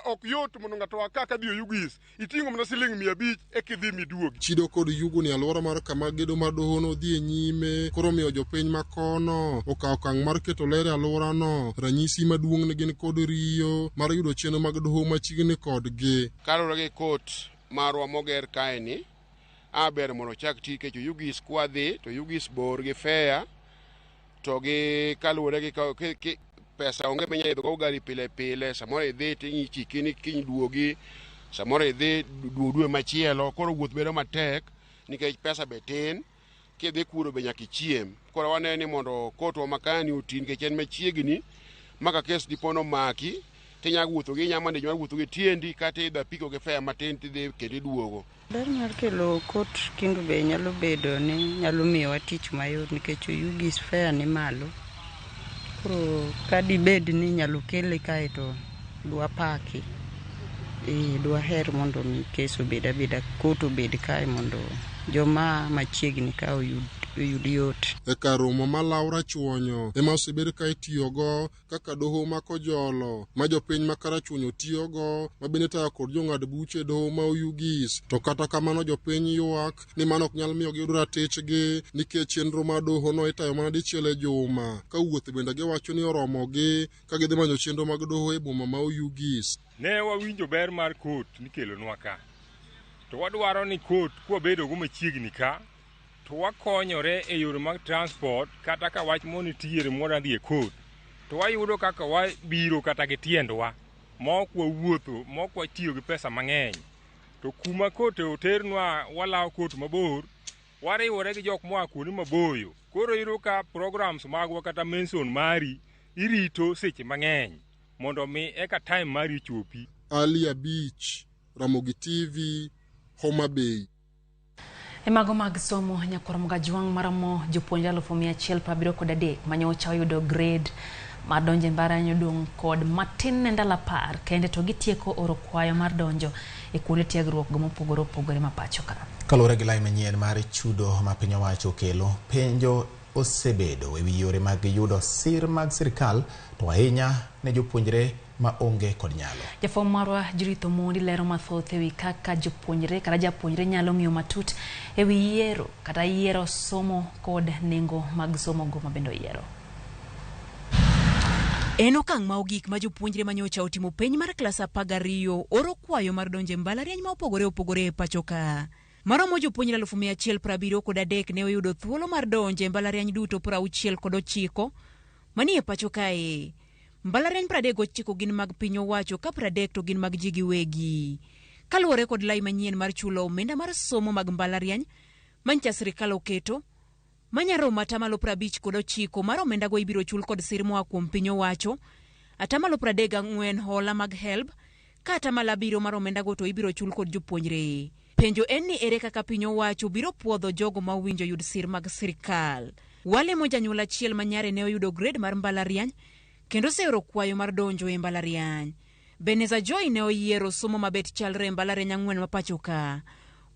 ok yot mondo ng'ato kaka dhi Oyugis iting'o mana siling 500 e kidhi miduogi. Chido kod yugo ni alwora mar kama gedo mar doho no dhi nyime koro miyo jopiny ma kono okawo okang' mar keto ler e alwora no. Ranyisi maduong' ne gin kod riyo mar yudo chenro mag doho machiegni kodgi. Kaluwore gi kot marwa moger kae ni aber mondo chak ti kech Oyugis kwadhi to Oyugis bor gi fea to gi kaluwore gi pesa onge minya idho go gari pile pile, samoro idhi ting'ichiki ni kiny duogi, samoro idhi dwe machielo, koro wuoth bedo matek nikech pesa be tin, kidhi kuro be nyaka ichiem. Koro waneno ni mondo kotwa makani oti nikech en machiegni maka kes dipono maki tinya wuotho gi nyama ndich mar wuotho gi tiendi kata idho apiko gi fea matin tidhi kendo iduogo. Ber mar kelo kot Kendu Bay nyalo bedo ni nyalo miyowa tich mayot nikech Oyugis fea ni malo. Koro kadi bed ni nyalo kele kae to dwa paki dwa her mondo mi kes obed abeda kot obed kae mondo joma machiegni ka oyud yot. E kar romo ma Laura Chuonyo ema osebed ka itiyogo kaka doho ma kojolo ma jopiny ma Karachuonyo tiyogo ma bende tayo kod jong'ad buche doho ma Oyugis. To kata kamano jopiny ywak ni mano ok nyal miyo giyud ratichgi nikech chenro mar doho no itayo mana dichiel e juma ka wuoth bende giwacho ni oromogi ka gidhi manyo chenro mag doho e boma ma Oyugis. Ne wawinjo ber mar kot nikelonwa ka to wadwaro ni kot kwabedo go machiegni ka to wakonyore e yore mag transport kata ka wach monitiere mwadhi e kot to wayudo kaka wabiro kata gi tiendwa mok wawuotho mok watiyo gi pesa mang'eny. To kuma kot oternwa walawo kot mabor wariwore gi jok moa kuonde maboyo, koro yudo ka programs magwa kata mention mari irito seche mang'eny mondo mi eka time mari chopi. Ali Abich, Ramogi TV, Homa Bay. E mago mag somo nyakoro mga juang maramo jopuonjre 173 manyocha oyudo grade mar donjo e mbalariany dong kod matin ndalo 10 kende to gitieko oro kwayo mar donjo e kuonde tiegruok go mopogore opogore ma pacho ka. Kaluwore gi lai manyien mar chudo ma piny owacho kelo, penjo osebedo e wi yore mag yudo sir mag sirkal to ahinya ne jopuonjre ma onge kod nyalo. Jafom marwa Jirito Mondi lero mathoth e wi kaka jopuonjre kata japuonjre nyalo ng'iyo matut e wi yiero kata yiero somo kod nengo mag somo go mabendo yiero. En okang' ma ogik ma jopuonjre manyocha otimo penj mar klas 12 oro kwayo mar donjo e mbalariany ma opogore opogore e pacho ka. Maromo jopuonjre 173 ne oyudo thuolo mar donjo e mbalariany duto 69 manie pacho kae. Mbalariany 39 gin mag piny owacho ka 30 to gin mag ji giwegi. Kaluwore kod lai manyien mar chulo omenda mar somo mag mbalariany mancha sirkal oketo manyaromo atamalo 59 mar omenda go ibiro chul kod sir moa kuom piny owacho, atamalo 34 hola mag HELB ka atamalo 7 mar omenda go to ibiro chul kod jopuonjre. Penjo en ni ere kaka piny owacho biro puodho jogo ma owinjo yud sir mag sirkal. Wale mo janyuol achiel manyare ne oyudo grade mar mbalariany kendo seoro kwayo mar donjo e mbalariany. Beneza Joy ne oyiero somo mabet chalre e mbalariany 4 ma pacho ka.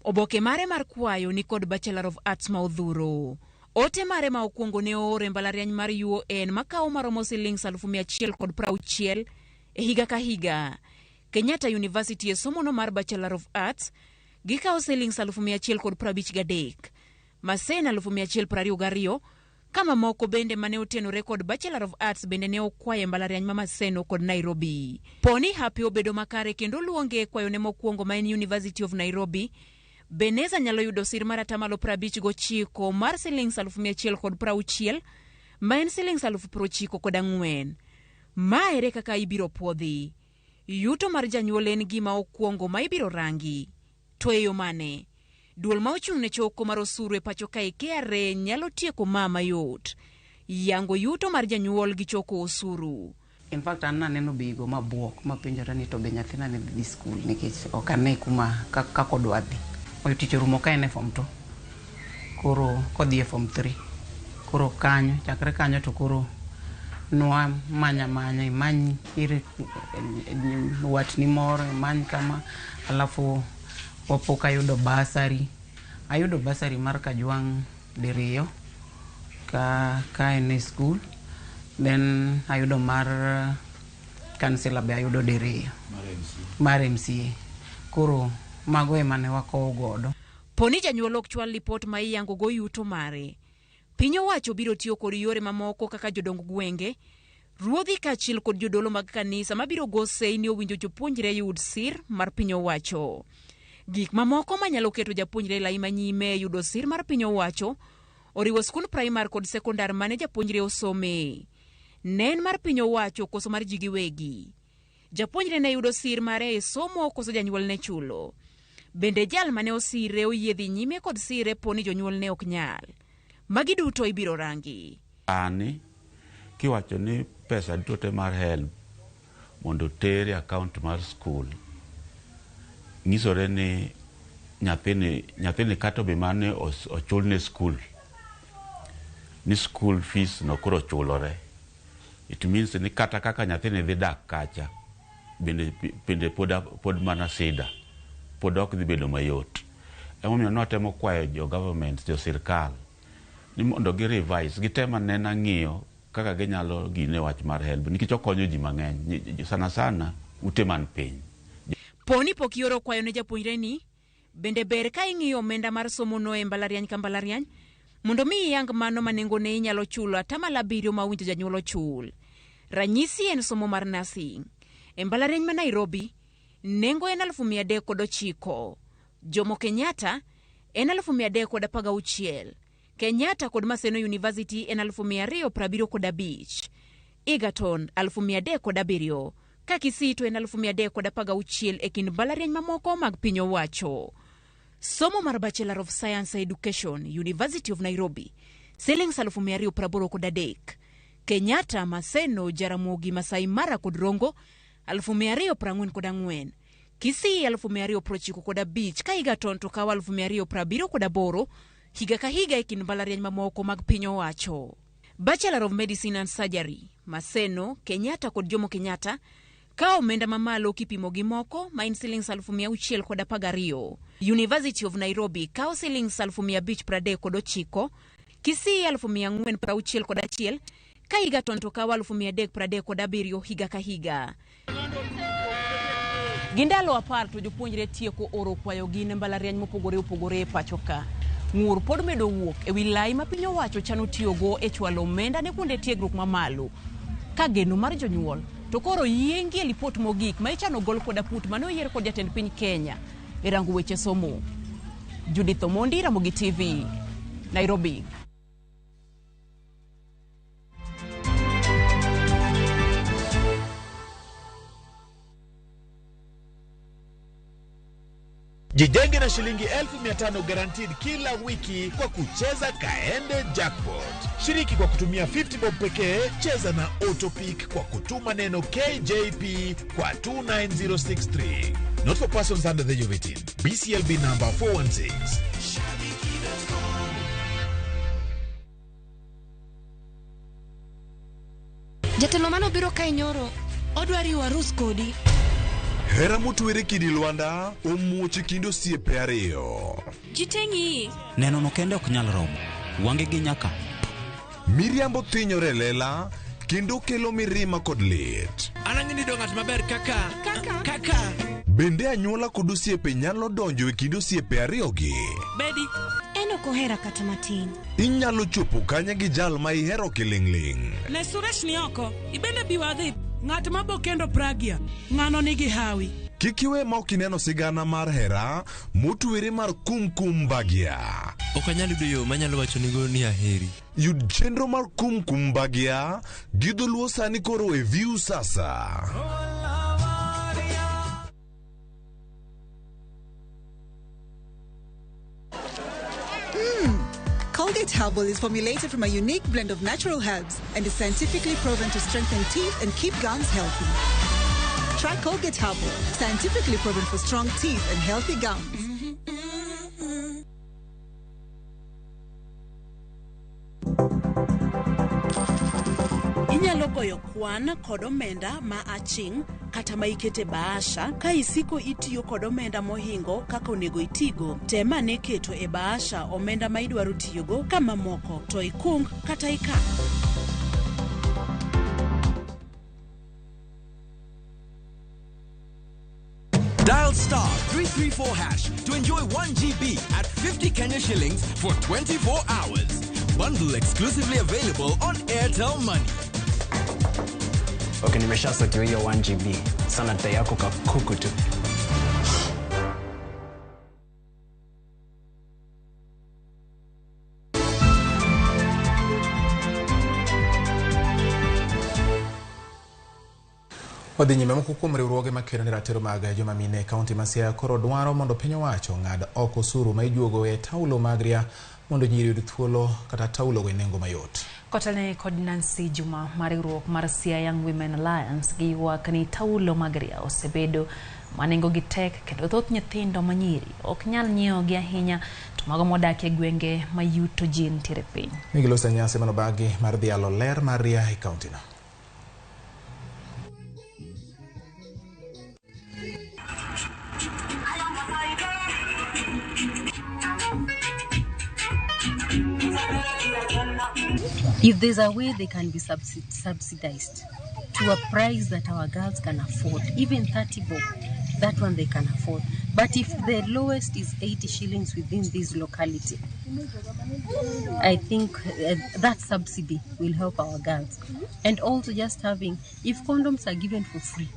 Oboke mare mar kwayo ni kod Bachelor of Arts ma odhuro. Ote mare ma okuongo ne oore mbalariany mar UN makawo maromo silings 160 e higa ka higa. Kenyatta University e somono mar Bachelor of Arts gikawo silings 153. Maseno 122. Kama moko bende mane otenore kod Bachelor of Arts bende ne okwaye mbalariany ma Maseno kod Nairobi. Poni Happy obedo makare kendo luonge kwayo ne mokwongo ma en University of Nairobi. Beneza nyalo yudo sir mar 59 mar silings 160 ma en silings 94,000. Ma ere kaka ibiro puodhi. Yuto mar janyuol en gima okwongo ma ibiro rangi. To eyo mane? Duol ma ochung' ne choko mar osuru e pacho kae KRA nyalo tieko mama yot. Yango yuto mar janyuol gi choko osuru. In fact, aneno bigo mabuok mapenjore ni to be nyathina ne dhi skul nikech ok ane kuma kako odwa dhi. Oyo tich orumo ka en form 2. Koro kodhi e form 3. Koro kanyo, chakre kanyo to koro nwa imany iri watni moro, imany kama, alafu wapok ayudo basari. Ayudo basari mar Kajwang' diriyo ka en skul. Then ayudo mar kansela be ayudo diriyo. Mar MCA. Koro mago ema ne wakowo godo. Poni janyuol ok chwal lipot ma iyango go yuto mare. Piny owacho biro tiyo kod yore mamoko kaka jodong gwenge, ruodhi kaachiel kod jodolo mag kanisa mabiro go sei ni owinjo jopuonjre yud sir mar piny owacho. Gik mamoko manyalo keto japuonjre lai manyime yudo sir mar piny owacho oriwo skul primar kod sekondar mane japuonjre osome. Nen mar piny owacho koso mar ji giwegi. Japuonjre ne yudo sir mare e somo koso janyuol ne chulo. Bende jal mane osire oyiedhi nyime kod sire poni jonyuol ne ok nyal. Magi duto ibiro rangi. Ani kiwacho ni pesa duto mar help mondo tere account mar school. Nisore ni nyathini kato be mane ochul ne school. Ni school fees no kuro chulore. It means ni kata kaka nyathini dhi dak kacha bende pod mana sida. Pod ok dhi bedo mayot. Emomiyo notemo kwayo jo government, jo sirkal ni mondo gi revise, gitema nena ng'iyo kaka ginyalo gine wach mar help nikech okonyo ji mang'eny sana ute man piny. Poni pok yoro kwayo ne japuonjre ni bende ber ka ing'iyo omenda mar somo no e mbalariany ka mbalariany mondo mi iyang mano manengo ne inyalo chulo 7% ma winjo janyuol chul. Ranyisi en somo mar nursing. E mbalariany ma Nairobi nengo en 309. Jomo Kenyatta en 316. Kenyatta kod Maseno University en 275. Egerton 307. Kakisito en 316 e kind mbalariany mamoko mag piny owacho. Somo mar Bachelor of Science Education, University of Nairobi, silings 283. Kenyatta, Maseno, Jaramogi, Masai Mara kod Rongo 244. Kisii 295 ka Egerton to kawo 278 higa ka higa e kind mbalariany mamoko mag piny owacho. Bachelor of Medicine and Surgery, Maseno, Kenyatta kod Jomo Kenyatta ka omenda mamalo kipimo gi moko ma in silings 612. University of Nairobi ka silings 539. Kisii 461 ka Egerton to kawo 337 higa ka higa. Gindalo apar to jopuonjre tieko oro kwayo gi ne mbalariany mopogore e pacho ka. Ng'ur pod medo wuok e wilai ma piny owacho chano tiyogo e chwalo omenda ne kuonde tiegruok mamalo. Ka geno mar jonyuol to koro yiengi e lipot mogik ma ichano gol kod aput mane oyier kod jatend piny Kenya e rango weche somo. Judith Omondi, Ramogi TV, Nairobi. Jijenge na shilingi 1500 guaranteed kila wiki kwa kucheza Kaende Jackpot. Shiriki kwa kutumia 50 bob pekee, cheza na Autopic kwa kutuma neno KJP kwa 29063. Not for persons under the age of 18. BCLB number 416. Jatelo mano biro ka inyoro odwari warus kodi. Hera motwere kidi Lwanda omuoche kindo osiepe ariyo. Jiteng'i. Neno no kende ok nyal romo. Wange gi nyaka. Miriambo thinyore lela kendo kelo mirima kod lit. Anang'ini do ng'at maber kaka. Bende anyuola kod osiepe nyalo donjo e kind osiepe ariyogi. Bedi. En ok ohera kata matin. Inyalo chopo kanya gi jal ma ihero kiling'ling'. Ne Suresh ni oko. Ibende biwadhi. Ng'at mabo kendo Pragya. Ng'ano nigi hawi. Kik iwe ma ok ineno sigana mar hera motwere mar kumkum Bagya. Ok anyal yudo yo manyalo wacho nigo ni aheri. Yud chenro mar kumkum Bagya gi dholuo sani koro e View sasa. Colgate Herbal is formulated from a unique blend of natural herbs and is scientifically proven to strengthen teeth and keep gums healthy. Try Colgate Herbal, scientifically proven for strong teeth and healthy gums. Inyalo goyo kwan kod omenda ma aching' kata ma ikete bahasha ka isiko itiyo kod omenda mohingo kaka onego itigo. Tema ne keto e bahasha omenda ma idwaro tiyogo kama moko to ikung kata ikan. Dial *334# to enjoy 1 GB at 50 Kenya shillings for 24 hours. Bundle exclusively available on Airtel Money. Okay, nimeshasekiwa hiyo 1 GB. Sana data yako kakuku tu. Odhi nyime moko kuom riwruoge makero ni ratiro mag joma mine kaunti ma Siaya koro dwaro mondo piny owacho ng'ad oko osuru ma ijuogo e taulo mag ria mondo nyiri yud thuolo kata taulo go nengo mayot. Kotane kod Nancy Juma mar riwruok mar Siaya Young Women Alliance gi ywak ni taulo mag ria osebedo manengo gi tek kendo thoth nyithindo manyiri ok nyal nyiewo gi ahinya to mago modak e gwenge ma yuto ji nitiere piny. Migilosa nyasi manobagi mar dhialo ler mar ria e kaunti no. If there's a way they can be subsidized to a price that our girls can afford, even 30 bob, that one they can afford. But if the lowest is 80 shillings within this locality, I think that subsidy will help our girls. And also just having, if condoms are given for free,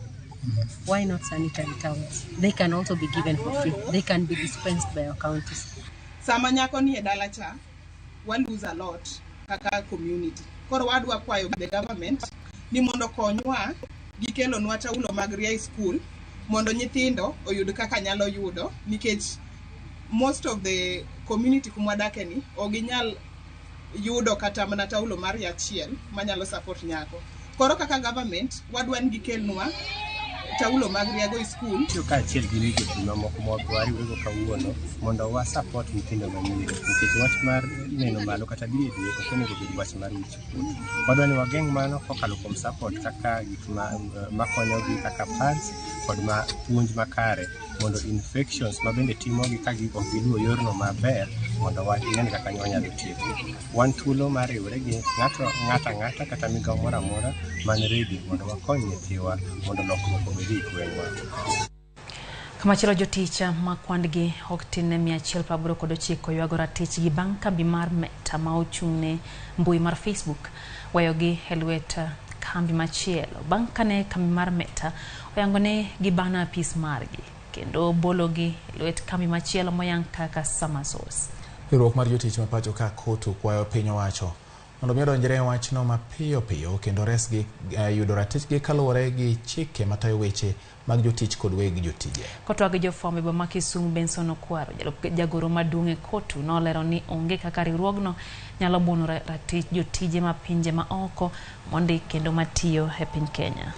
why not sanitary towels? They can also be given for free. They can be dispensed by our counties. Sama nyako ni edala cha, one lose a lot kaka community. Koro wadwa kwayo the government ni mondo konywa gi kelo nwa taulo mag ria school mondo nyithindo oyud kaka nyalo yudo nikech most of the community kumwa dake ni oginyal yudo kata mana taulo mar ria achiel manyalo support nyako. Koro kaka government wadwa ni gikelnwa taulo mag ria go school. Tiyo ka achiel gi migepe mamoko mwadwari wego kawuono mondo wa support nyithindo manyiri nikech wach mar neno malo kata dhi e dwe ok onego bed wach mar wich kuot. Wadwa ni wageng' mano kokalo kuom support kaka gik makonyogi kaka pads kod puonj makare mondo infections ma bende timogi ka ok giluwo yorno maber mondo wang'e kaka nyalo tieko. Wan thuolo mar riwre gi ng'ata kata migawo moro amora man ready mondo wakony nyithiwa mondo lokruok obedi e gweng'wa. Kamachilo jotich ma kwandgi ok tin ne 189 ywago ratich gi bang' kambi mar Meta ma ochung'ne mbui mar Facebook weyogi e lwet kambi machielo bang' kane kambi mar Meta oyangone gi bana apis margi kendo bologi e lwet kambi machielo moyang kaka Samasos. Riwruok mar jotich ma pacho ka kotu kwayo piny owacho mondo mi odonjre wachno mapiyo piyo kendo resgi yudo ratichgi kaluwore gi chike matayo weche mag jotich kod weg jotije. Kotwag jofwambo boma Kisumu Benson Okwaro jagoro maduong' e kotu nolero ni onge kaka riwruogno nyalo buono ratich jotije ma pinje ma oko mondi kendo matiyo e piny Kenya.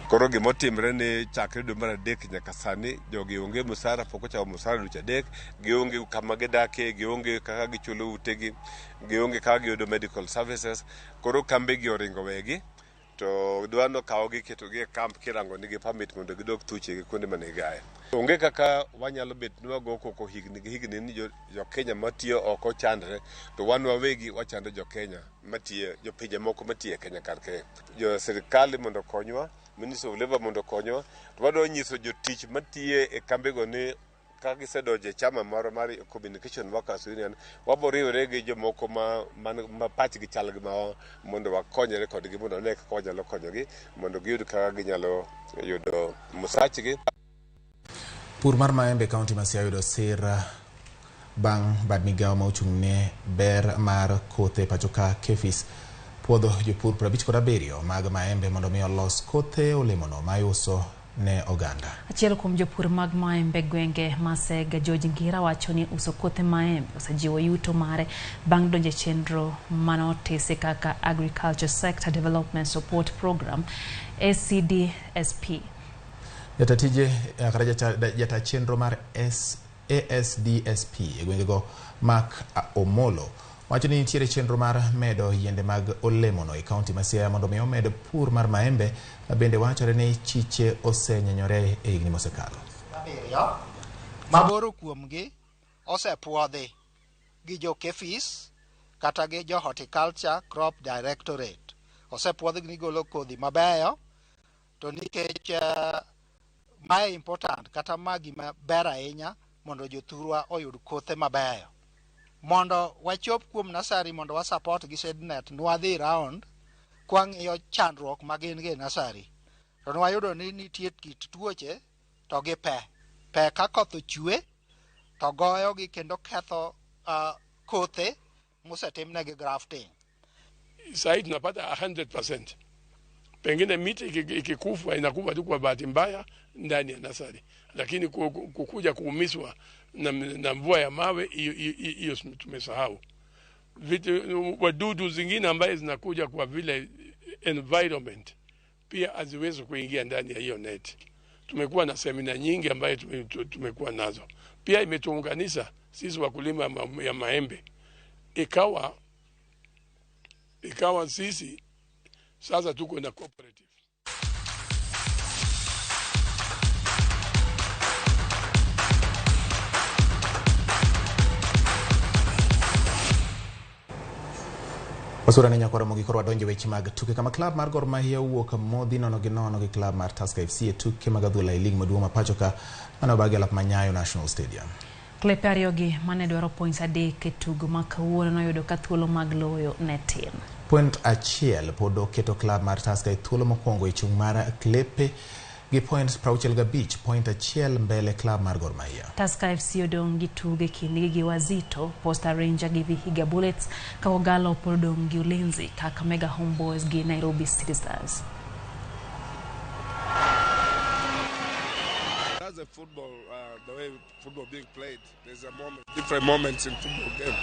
Koro gimotimre ni chakre dwe mar adek nyaka sani jogi onge musara pok ochawo musara dweche adek, gionge kama gidake, gionge kaka gichulo utegi, gionge kaka giyudo medical services. Koro kambe gi oringo wegi to dwano kawogi ketogi e kamp kirango nigi permit mondo gidog thuche gi kuonde mane gigaye. Onge kaka wanyalo bet ni wago koko higni ni jo Kenya matiyo oko chandre, to wan wawegi wachando jo Kenya matiyo, jo pinje moko matiyo e Kenya kar kae. Jo sirikal mondo konywa, Ministry of Labor mondo konywa, to wadwa nyiso jotich matiyo e kambego ni ka gisedonjo e chama moro mar Communication Workers Union, waboriwore gi jomoko ma pachgi chal gi ma mondo wakonyre kodgi mondo ne kaka wanyalo konyogi mondo giyud kaka ginyalo yudo musachgi. Pur mar maembe kaunti ma Siaya yudo sir bang' bad migawo ma ochung'ne ber mar kothe pachoka Kefis puodho jopur 57 mag maembe mondo mi olos kothe olemono ma iuso ne oganda. Achiel kuom jopur mag maembe gwenge Masega George Ngira wacho ni uso kothe maembe osejiwo yuto mare bang' donjo e chenro manotisi kaka Agriculture Sector Development Support Program ACDSP. Jatatije jata chenro mar ASDSP e gwengego Mark Omolo wacho ni nitiere chenro mar medo yiende mag olemono e kaunti ma Siaya mondo mi omed pur mar maembe, bende wachore ni chiche osenyenyore e higni mosekalo. Maboro kuomgi osepuodhi gi jo Kefis kata gi jo Horticulture Crop Directorate. Osepuodhi ni golo kodhi mabeyo, to nikech mae important kata magi maber ahinya mondo jothurwa oyud kothe mabeyo. Mondo wachop kuom nasari mondo wa support gi SEDNET, nwadhi round kwang'iyo chandruok magin gi nasari. To nwayudo ni nitie kit tuoche to gi pe ka koth ochwe to goyo gi kendo ketho kothe mosetimnegi grafting. Sasa tunapata 100%. Pengine miti ikikufa inakufa tu kwa bahati mbaya ndani ya nasari, lakini kukuja kuumizwa na mvua ya mawe hiyo tumesahau. Wadudu zingine ambaye zinakuja kwa vile environment pia haziwezi kuingia ndani ya hiyo net. Tumekuwa na semina nyingi ambaye tumekuwa nazo, pia imetuunganisha sisi wakulima ya maembe, ikawa sisi sasa tuko na cooperative. Wasura ne nyakwaro Ramogi koro wadonjo weche mag tuke kama klab mar Gor Mahia wuok modhi 0-0 gi klab mar Tusker FC e tuke mag adhula e lig maduong' ma pachoka mane obagi alap Manyayo National Stadium. Klepe ariyogi mane dwaro points 3 e tugo ma kawuono noyudo ka thuolo mag loyo ne tin. Point achiel pod oketo klab mar Tusker e thuolo mokwongo e chung' mar Klepe gi points 65, point achiel mbele klab mar Gor Mahia. Tusker FC odong' gi tuge kindgi gi Wazito, Posta Ranger gi Vihiga Bullets, ka Ogalo pod odong' gi Ulinzi, Kakamega Homeboys gi Nairobi City Stars. That's the football, the way football being played. There's different moments in football game.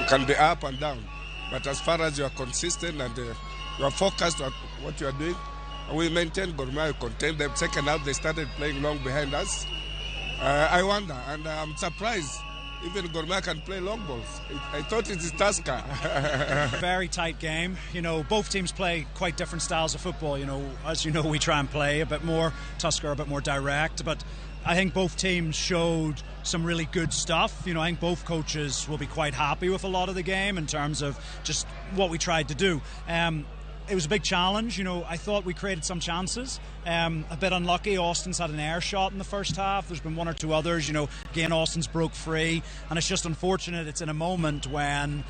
You can be up and down, but as far as you are consistent and you are focused on what you are doing, we maintain Gor Mahia, contain them. Second half, they started playing long behind us. I wonder, and I'm surprised even Gor Mahia can play long balls. I thought it is Tusker. Very tight game. You know, both teams play quite different styles of football. You know, as you know, we try and play a bit more. Tusker a bit more direct, but I think both teams showed some really good stuff. You know, I think both coaches will be quite happy with a lot of the game in terms of just what we tried to do. It was a big challenge. You know, I thought we created some chances. A bit unlucky. Austin's had an air shot in the first half. There's been one or two others. You know, again, Austin's broke free. And it's just unfortunate it's in a moment when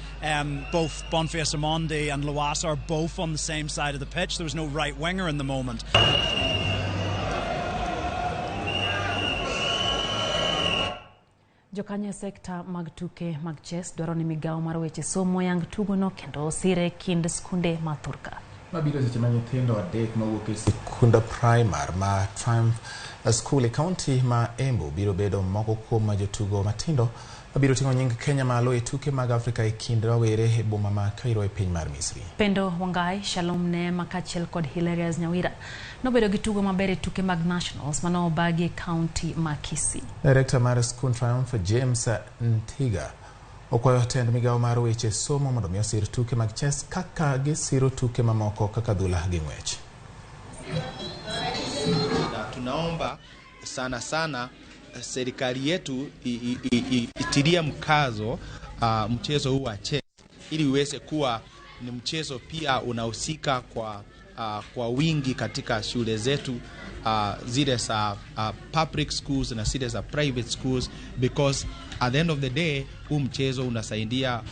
both Boniface Amondi and Luasa are both on the same side of the pitch. There was no right winger in the moment. Jokanya sekta mag tuke mag chess dwaro ni migawo mar weche somo yang tugo no kendo osire kind skunde mathurka. Mabiro seche ma nyithindo adek mawuok e sikunda primar ma Triumph School e kaunti ma Embu biro bedo moko kuom jotugo matindo mabiro ting'o nying Kenya malo e tuke mag Afrika e kind rawere e boma ma Cairo e piny mar Misri. Pendo Wangai, Shalom ne makachiel kod Hilarious Nyawira nobedo gi tugo maber e tuke mag Nationals mano obagi e kaunti ma Kisii. Director mar School Triumph James Ntiga Okwayo tend migawo mar weche somo mondo mi osir tuke mag chess kaka gisiro tuke mamoko kaka dhula gi ng'wech. Tunaomba sana serikali yetu itilie mkazo mchezo huu wa chess ili uweze kuwa ni mchezo pia unahusika kwa wingi katika shule zetu, zile za public schools na zile za private schools, because at the end of the day huu mchezo unasaidia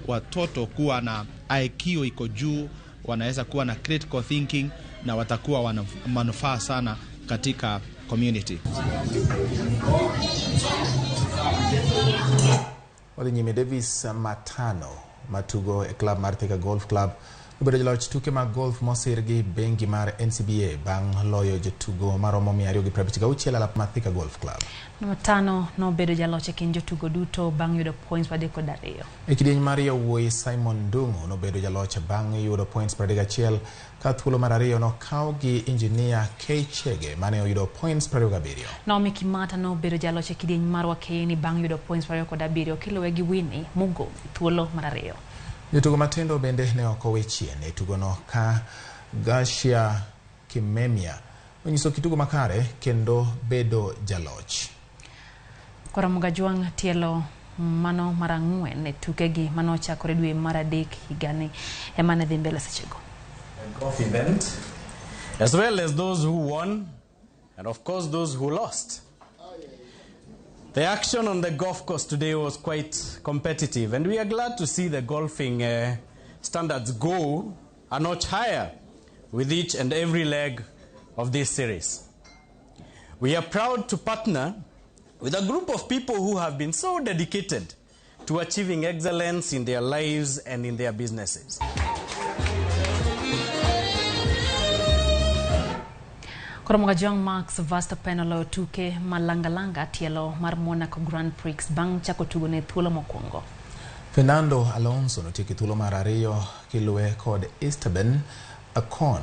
watoto kuwa na IQ iko juu, wanaweza kuwa na critical thinking na watakuwa wana manufaa sana katika community. Nyime Davis Matano matugo e club mar Thika Golf Club obedo jaloch tuke mag golf mosir gi bengi mar NCBA bang' loyo jotugo maromo 256 alap mar Thika Golf Club. Matano nobedo jaloch e kind jotugo duto bang' yudo points 32. E kidieny mar yawuoyi Simon Dungu nobedo jaloch bang' yudo points 31 ka thuolo mar ariyo nokaw gi engineer K Chege mane oyudo points 27. Naomi Kimata nobedo jaloch e kidieny mar Wakeni bang' yudo points 27 kiluwe gi Winnie Mugo thuolo mar ariyo. Jotugo matindo bende ne ok owe chien e tugono ka Gashia Kimemia onyiso kitugo makare kendo bedo jaloch. Ramogi Juang tielo mano mar ang'wen e tukegi mano chakore dwe mar adek higani emane dhi mbele sechego. Golf event, as well as those who won and of course those who lost. The action on the golf course today was quite competitive, and we are glad to see the golfing standards go a notch higher with each and every leg of this series. We are proud to partner with a group of people who have been so dedicated to achieving excellence in their lives and in their businesses. Ramogi Juang Max Verstappen oloyo tuke malangalanga tielo mar Monaco Grand Prix bang' chako tugo ne thuolo mokwongo. Fernando Alonso notieko thuolo mar ariyo kiluwe kod Esteban Ocon